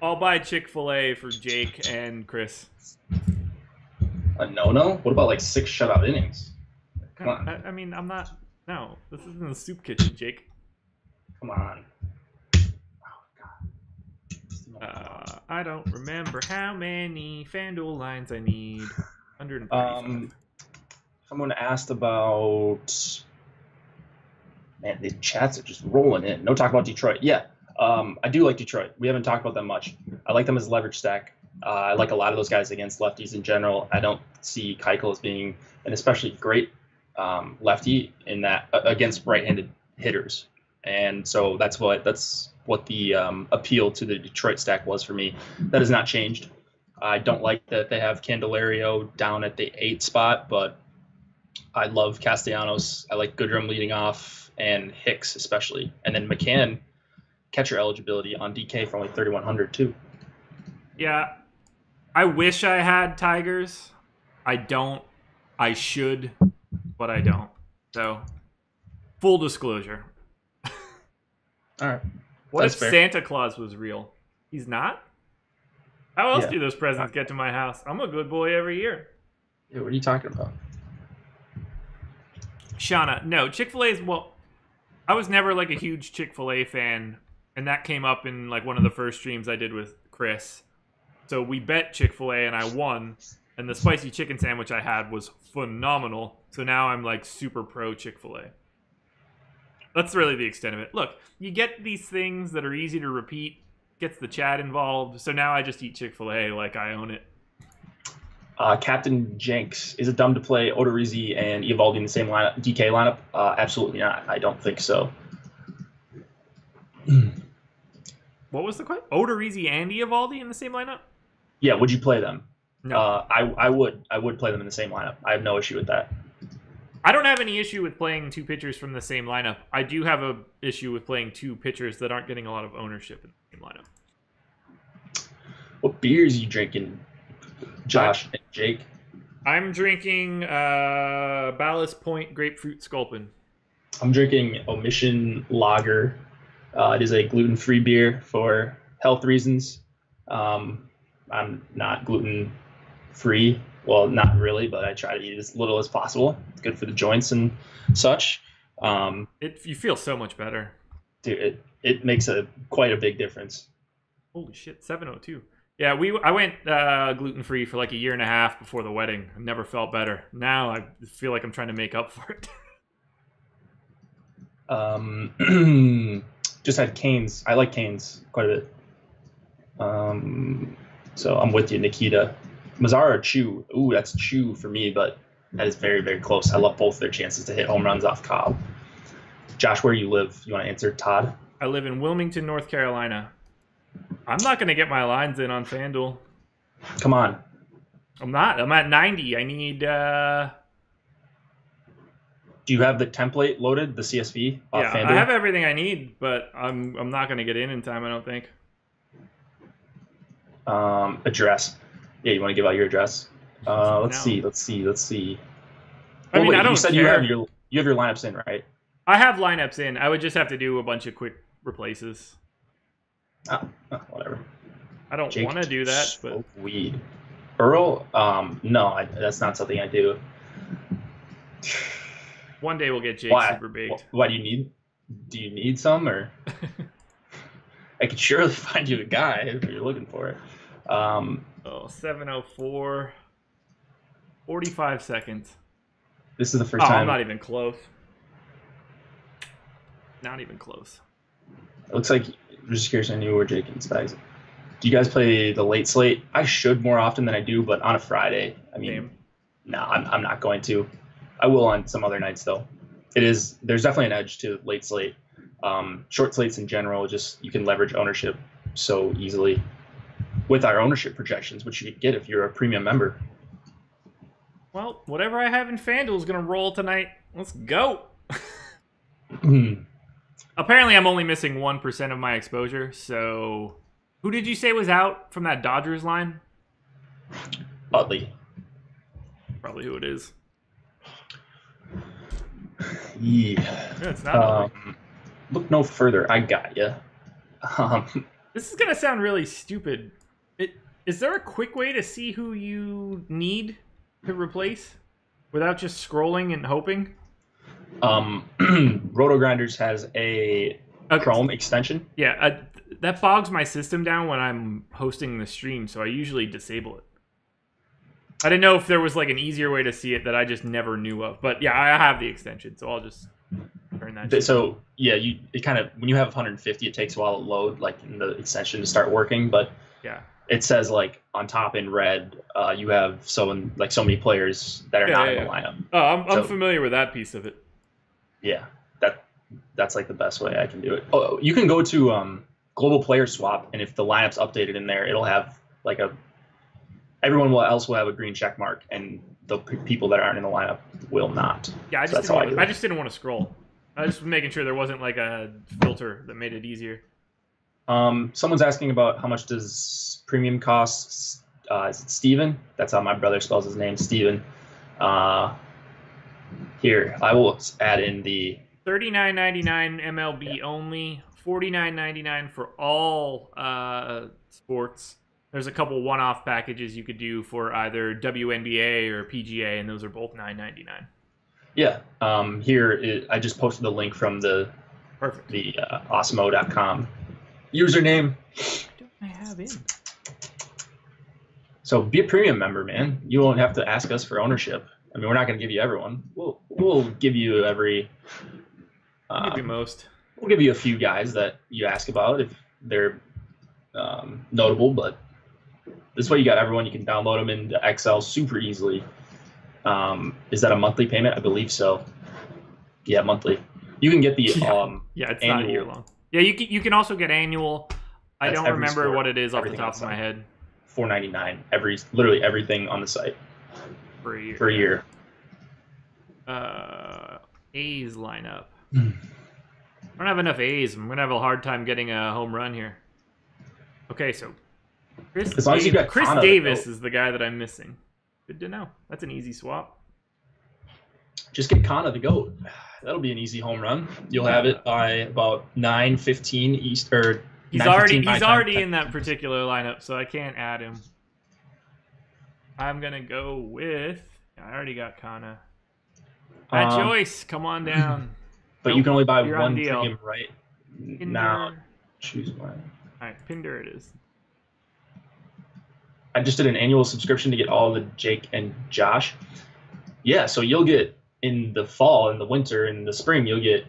S1: I'll buy Chick-fil-A for Jake and Chris.
S2: A no-no? What about like 6 shutout innings? Come on.
S1: I mean, I'm not. No, this isn't the soup kitchen, Jake.
S2: Come on.
S1: I don't remember how many FanDuel lines I need. 135.
S2: Someone asked about. Man, the chats are just rolling in. No talk about Detroit. Yeah, I do like Detroit. We haven't talked about them much. I like them as a leverage stack. I like a lot of those guys against lefties in general. I don't see Keuchel as being an especially great lefty in that against right-handed hitters, and so that's what the appeal to the Detroit stack was for me. That has not changed. I don't like that they have Candelario down at the 8 spot, but I love Castellanos. I like Goodrum leading off and Hicks especially, and then McCann catcher eligibility on DK for only 3,100 too.
S1: Yeah, I wish I had Tigers. I don't. I should, but I don't. So, full disclosure.
S2: All right.
S1: What
S2: That's
S1: if
S2: fair.
S1: Santa Claus was real? He's not? How else do those presents get to my house? I'm a good boy every year.
S2: Yeah, what are you talking about?
S1: Shauna, no. Chick-fil-A is, well, I was never like a huge Chick-fil-A fan, and that came up in like one of the first streams I did with Chris. So we bet Chick-fil-A, and I won, and the spicy chicken sandwich I had was phenomenal. So now I'm like super pro Chick-fil-A. That's really the extent of it. Look, you get these things that are easy to repeat, gets the chat involved. So now I just eat Chick-fil-A like I own it.
S2: Captain Jenks, is it dumb to play Odorizzi and Eovaldi in the same lineup, DK lineup? Absolutely not. I don't think so.
S1: What was the question? Odorizzi and Eovaldi in the same lineup?
S2: Yeah, would you play them?
S1: No.
S2: I would play them in the same lineup. I have no issue with that.
S1: I don't have any issue with playing two pitchers from the same lineup. I do have a issue with playing two pitchers that aren't getting a lot of ownership in the same lineup.
S2: What beers are you drinking, Josh and Jake?
S1: I'm drinking Ballast Point Grapefruit Sculpin.
S2: I'm drinking Omission Lager. It is a gluten-free beer for health reasons. I'm not gluten-free. Well, not really, but I try to eat as little as possible. It's good for the joints and such.
S1: You feel so much better.
S2: Dude, it makes quite a big difference.
S1: Holy shit, 702. Yeah, I went gluten-free for like a year and a half before the wedding. I never felt better. Now I feel like I'm trying to make up for it.
S2: Just had Canes. I like Canes quite a bit. So I'm with you, Nikita. Mazzara or Chu? Ooh, that's Chu for me, but that is very, very close. I love both their chances to hit home runs off Cobb. Josh, where you live? You want to answer, Todd?
S1: I live in Wilmington, North Carolina. I'm not going to get my lines in on FanDuel.
S2: Come on.
S1: I'm not. I'm at 90. I need...
S2: Do you have the template loaded, the CSV?
S1: Yeah,
S2: FanDuel?
S1: I have everything I need, but I'm not going to get in time, I don't think.
S2: Address. Yeah, you want to give out your address? Let's see.
S1: I mean,
S2: wait,
S1: I don't
S2: you said
S1: care.
S2: you have your lineups in, right?
S1: I have lineups in. I would just have to do a bunch of quick replaces.
S2: Whatever.
S1: I don't want to do that, but
S2: weed. Earl? No, that's not something I do.
S1: One day we'll get Jake super baked.
S2: Why do you need some, or? I could surely find you a guy if you're looking for it.
S1: 704. 45 seconds.
S2: This is the first time.
S1: I'm not even close. Not even close.
S2: It looks like, I'm just curious, I knew where Jake and Spags. Do you guys play the late slate? I should more often than I do, but on a Friday, I mean, no, I'm not going to. I will on some other nights, though. There's definitely an edge to late slate. Short slates in general, just you can leverage ownership so easily with our ownership projections, which you could get if you're a premium member.
S1: Well, whatever I have in FanDuel is going to roll tonight. Let's go. Apparently, I'm only missing 1% of my exposure. So, who did you say was out from that Dodgers line?
S2: Utley.
S1: Probably who it is.
S2: Yeah.
S1: It's not.
S2: Look no further. I got you.
S1: This is going to sound really stupid. Is there a quick way to see who you need to replace without just scrolling and hoping?
S2: Roto Grinders has a Chrome extension.
S1: Yeah, that bogs my system down when I'm hosting the stream, so I usually disable it. I didn't know if there was like an easier way to see it that I just never knew of. But yeah, I have the extension, so I'll just turn that.
S2: So yeah, it kind of, when you have 150, it takes a while to load, like in the extension to start working. But
S1: yeah,
S2: it says like on top in red, you have so many players that are not in the lineup.
S1: Oh, I'm familiar with that piece of it.
S2: Yeah, that's like the best way I can do it. Oh, you can go to Global Player Swap, and if the lineup's updated in there, it'll have like everyone else will have a green check mark, and the people that aren't in the lineup will not.
S1: Yeah, I just didn't want to scroll. I just was making sure there wasn't like a filter that made it easier.
S2: Someone's asking about how much does premium cost. Is it Steven? That's how my brother spells his name, Steven. Here, I will add in the
S1: $39.99 MLB only, $49.99 for all sports. There's a couple one-off packages you could do for either WNBA or PGA, and those are both $9.99.
S2: Yeah. I just posted the link from the Osmo.com username.
S1: What don't I have in?
S2: So be a premium member, man. You won't have to ask us for ownership. I mean, we're not going to give you everyone. We'll give you every.
S1: Maybe most.
S2: We'll give you a few guys that you ask about if they're notable, but this way you got everyone. You can download them into Excel super easily. Is that a monthly payment? I believe so. Yeah, monthly. You can get the
S1: it's
S2: annual.
S1: not a year long. Yeah, you can also get annual. I don't remember
S2: sport,
S1: what it is off the top of my head.
S2: $4.99 literally everything on the site
S1: for a year.
S2: For a year.
S1: A's lineup. I don't have enough A's. I'm gonna have a hard time getting a home run here. Okay, so Chris Davis is the guy that I'm missing. Good to know. That's an easy swap.
S2: Just get Kana the GOAT. That'll be an easy home run. You'll have it by about 9:15 East or.
S1: He's already in that particular lineup, so I can't add him. I'm gonna go with. I already got Kana. Matt Joyce, come on down.
S2: But you can only buy
S1: You're
S2: one
S1: on deal.
S2: premium right
S1: Pinder.
S2: now. Choose one.
S1: All right, Pinder it is.
S2: I just did an annual subscription to get all the Jake and Josh. Yeah, so you'll get in the fall, in the winter, in the spring, you'll get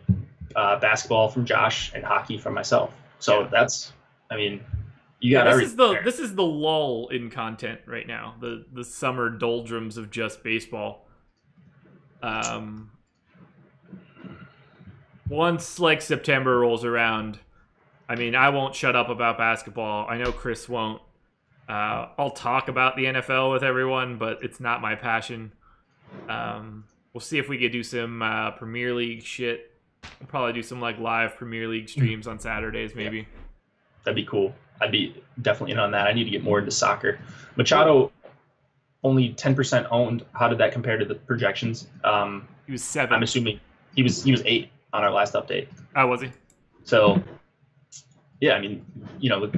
S2: basketball from Josh and hockey from myself. So that's, I mean, you got everything.
S1: This is the lull in content right now. The summer doldrums of just baseball. Once like September rolls around, I mean, I won't shut up about basketball. I know Chris won't. I'll talk about the NFL with everyone, but it's not my passion. We'll see if we could do some Premier League shit. We'll probably do some like live Premier League streams on Saturdays, maybe.
S2: Yeah. That'd be cool. I'd be definitely in on that. I need to get more into soccer. Machado only 10% owned. How did that compare to the projections?
S1: He was 7.
S2: I'm assuming he was 8 on our last update.
S1: Oh, was he?
S2: So, yeah, I mean, you know,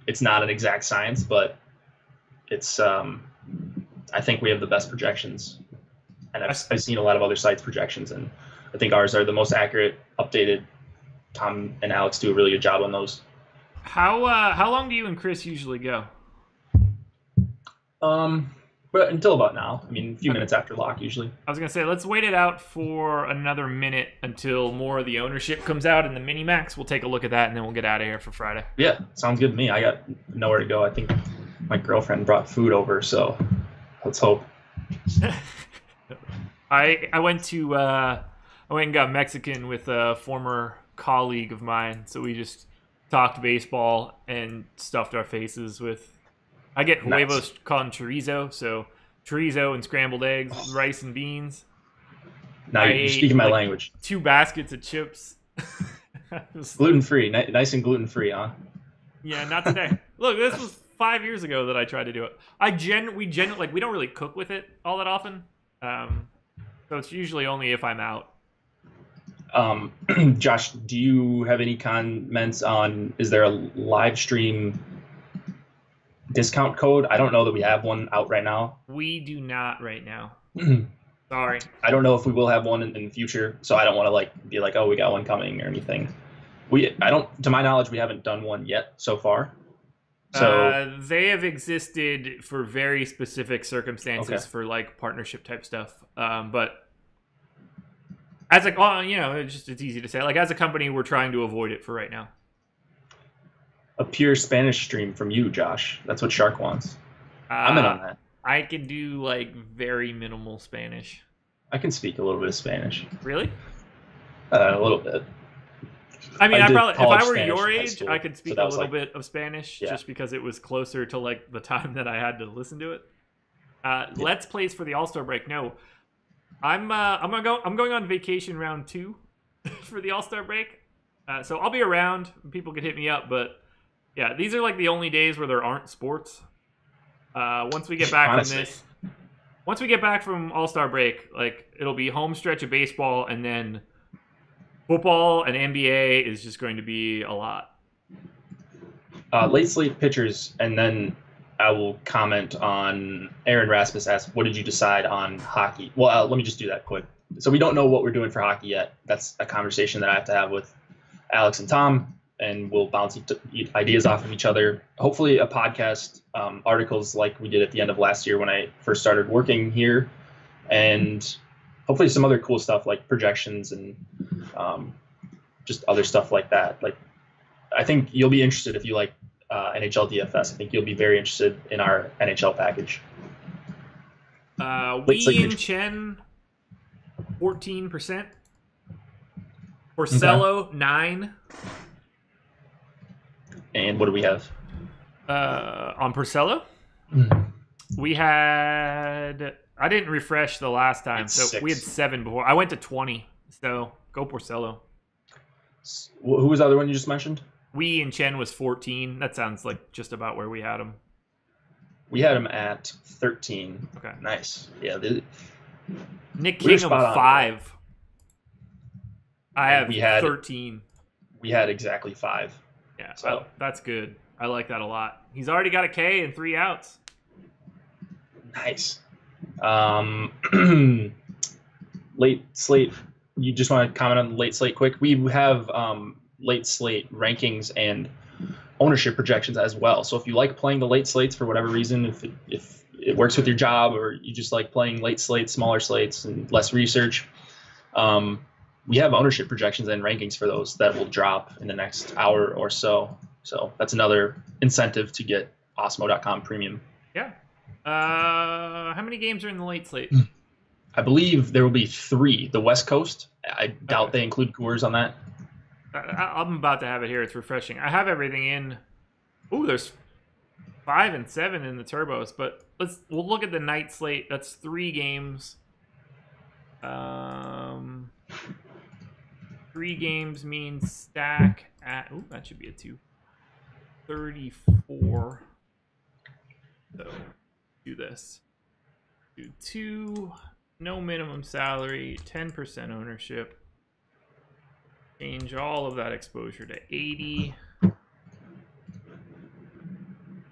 S2: it's not an exact science, but it's. I think we have the best projections, and I've seen a lot of other sites' projections, and I think ours are the most accurate, updated. Tom and Alex do a really good job on those.
S1: How long do you and Chris usually go?
S2: But until about now. I mean, a few minutes after lock usually.
S1: I was gonna say let's wait it out for another minute until more of the ownership comes out in the mini max. We'll take a look at that and then we'll get out of here for Friday.
S2: Yeah, sounds good to me. I got nowhere to go. I think my girlfriend brought food over, so let's hope.
S1: I went and got Mexican with a former colleague of mine, so we just talked baseball and stuffed our faces with. I get huevos con chorizo, so chorizo and scrambled eggs, rice and beans.
S2: Now you're speaking my language.
S1: 2 baskets of chips.
S2: Gluten-free, nice and gluten-free, huh?
S1: Yeah, not today. Look, this was 5 years ago that I tried to do it. We don't really cook with it all that often, so it's usually only if I'm out.
S2: Josh, do you have any comments on? Is there a live stream discount code? I don't know that we have one out right now.
S1: We do not right now. Sorry.
S2: I don't know if we will have one in the future, so I don't want to be like, oh, we got one coming or anything. To my knowledge, we haven't done one yet so far. So
S1: they have existed for very specific circumstances for like partnership type stuff. But as it's easy to say. Like as a company, we're trying to avoid it for right now.
S2: A pure Spanish stream from you, Josh. That's what Shark wants. I'm in on that.
S1: I can do like very minimal Spanish.
S2: I can speak a little bit of Spanish.
S1: Really?
S2: A little bit.
S1: I mean, if I were
S2: Spanish
S1: your
S2: in high
S1: age,
S2: school,
S1: I could speak
S2: so
S1: a little bit of Spanish just because it was closer to like the time that I had to listen to it. Let's plays for the All-Star break. No, I'm going on vacation round 2 for the All-Star break. So I'll be around. People could hit me up, but yeah, these are like the only days where there aren't sports. Once we get back from All-Star break, like it'll be home stretch of baseball, and then football and NBA is just going to be a lot.
S2: Late slate pitchers, and then I will comment on Aaron Rasmus asked, what did you decide on hockey? Well, let me just do that quick. So we don't know what we're doing for hockey yet. That's a conversation that I have to have with Alex and Tom, and we'll bounce ideas off of each other. Hopefully a podcast, articles like we did at the end of last year when I first started working here, and hopefully some other cool stuff like projections and just other stuff like that. Like, I think you'll be interested if you like NHL DFS. I think you'll be very interested in our NHL package.
S1: Wee and Chen, 14%. Porcello, 9.
S2: And what do we have?
S1: On Porcello? We had... I didn't refresh the last time, so
S2: 6.
S1: we had 7 before. I went to 20, so go Porcello.
S2: Who was the other one you just mentioned?
S1: Wee and Chen was 14. That sounds like just about where we had him.
S2: We had him at 13.
S1: Okay.
S2: Nice. Yeah.
S1: Nick Kingham, 5. I have 13.
S2: We had exactly 5.
S1: Yeah, so that's good. I like that a lot. He's already got a K and 3 outs.
S2: Nice. Late slate. You just want to comment on the late slate quick? We have late slate rankings and ownership projections as well. So if you like playing the late slates for whatever reason, if it works with your job, or you just like playing late slates, smaller slates, and less research, we have ownership projections and rankings for those that will drop in the next hour or so. So that's another incentive to get Osmo.com premium.
S1: Yeah. How many games are in the late slate?
S2: I believe there will be 3. The West Coast, I doubt they include Coors on that.
S1: I'm about to have it here. It's refreshing. I have everything in. Ooh, there's 5 and 7 in the turbos, but we'll look at the night slate. That's 3 games. 3 games means stack at. Ooh, that should be a 2. 34. So do this. Do 2. No minimum salary. 10% ownership. Change all of that exposure to 80.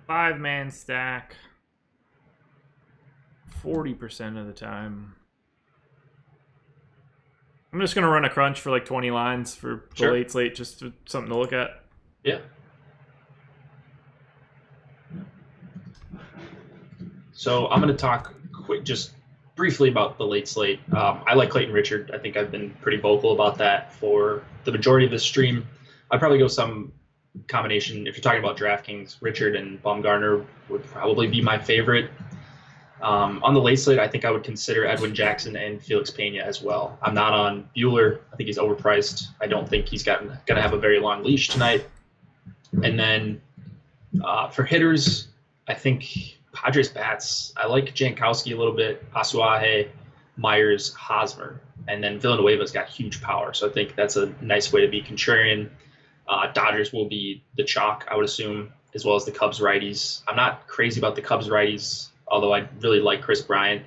S1: 5-man stack. 40% of the time. I'm just going to run a crunch for like 20 lines for the late slate, just something to look at.
S2: Yeah. So I'm going to talk just briefly about the late slate. I like Clayton Richard. I think I've been pretty vocal about that for the majority of this stream. I'd probably go some combination. If you're talking about DraftKings, Richard and Bumgarner would probably be my favorite. On the late slate, I think I would consider Edwin Jackson and Felix Pena as well. I'm not on Bueller. I think he's overpriced. I don't think he's going to have a very long leash tonight. And then for hitters, I think Padres bats, I like Jankowski a little bit, Asuaje, Myers, Hosmer, and then Villanueva's got huge power. So I think that's a nice way to be contrarian. Dodgers will be the chalk, I would assume, as well as the Cubs righties. I'm not crazy about the Cubs righties, although I really like Chris Bryant.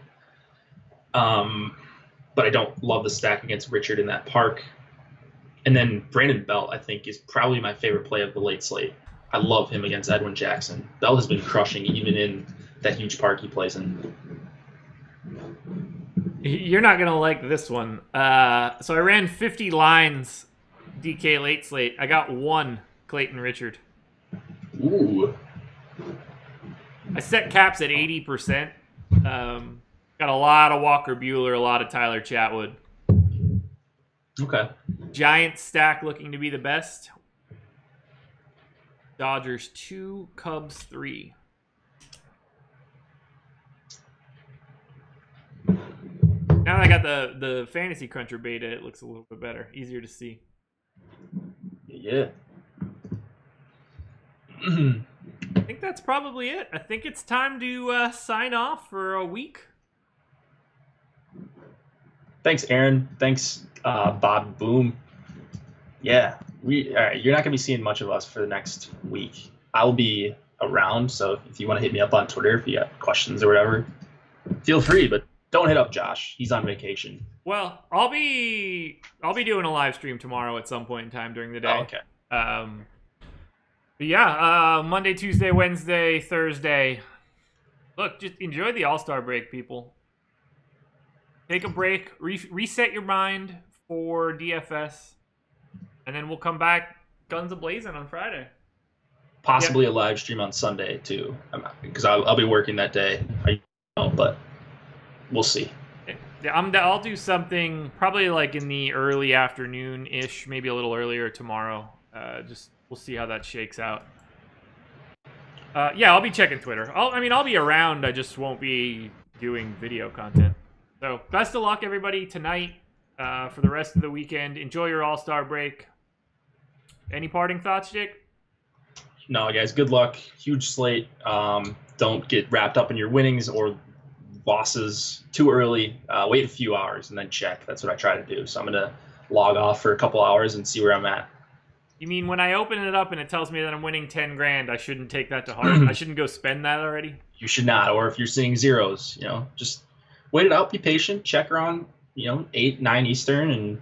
S2: But I don't love the stack against Richard in that park. And then Brandon Belt, I think, is probably my favorite play of the late slate. I love him against Edwin Jackson. Bell has been crushing even in that huge park he plays in.
S1: You're not going to like this one. So I ran 50 lines DK late slate. I got 1 Clayton Richard.
S2: Ooh.
S1: I set caps at 80%. Got a lot of Walker Buehler, a lot of Tyler Chatwood.
S2: Okay.
S1: Giants stack looking to be the best. Dodgers 2, Cubs 3. Now that I got the Fantasy Cruncher beta, it looks a little bit better. Easier to see.
S2: Yeah.
S1: I think that's probably it. I think it's time to sign off for a week.
S2: Thanks, Aaron. Thanks, Bob Boom. Yeah, all right. You're not gonna be seeing much of us for the next week. I'll be around, so if you want to hit me up on Twitter if you got questions or whatever, feel free. But don't hit up Josh. He's on vacation.
S1: Well, I'll be doing a live stream tomorrow at some point in time during the day.
S2: Oh, okay.
S1: But yeah, Monday, Tuesday, Wednesday, Thursday. Look, just enjoy the All-Star break, people. Take a break, reset your mind for DFS, and then we'll come back guns a-blazing on Friday.
S2: Possibly a live stream on Sunday, too, because I'll be working that day. But we'll see.
S1: Yeah, I'll do something probably like in the early afternoon-ish, maybe a little earlier tomorrow. We'll see how that shakes out. Yeah, I'll be checking Twitter. I'll be around. I just won't be doing video content. So best of luck, everybody, tonight for the rest of the weekend. Enjoy your All-Star break. Any parting thoughts, Jake?
S2: No, guys, good luck. Huge slate. Don't get wrapped up in your winnings or losses too early. Wait a few hours and then check. That's what I try to do. So I'm going to log off for a couple hours and see where I'm at.
S1: You mean when I open it up and it tells me that I'm winning 10 grand, I shouldn't take that to heart? I shouldn't go spend that already?
S2: You should not. Or if you're seeing zeros, just wait it out, be patient, check around, 8, 9 Eastern, and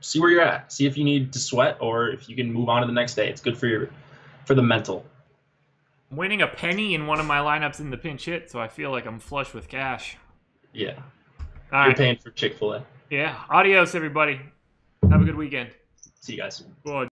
S2: see where you're at. See if you need to sweat or if you can move on to the next day. It's good for the mental.
S1: I'm winning a penny in one of my lineups in the pinch hit, so I feel like I'm flush with cash.
S2: Yeah.
S1: All
S2: You're
S1: right.
S2: paying for Chick-fil-A.
S1: Yeah. Adios, everybody. Have a good weekend.
S2: See you guys.
S1: Good.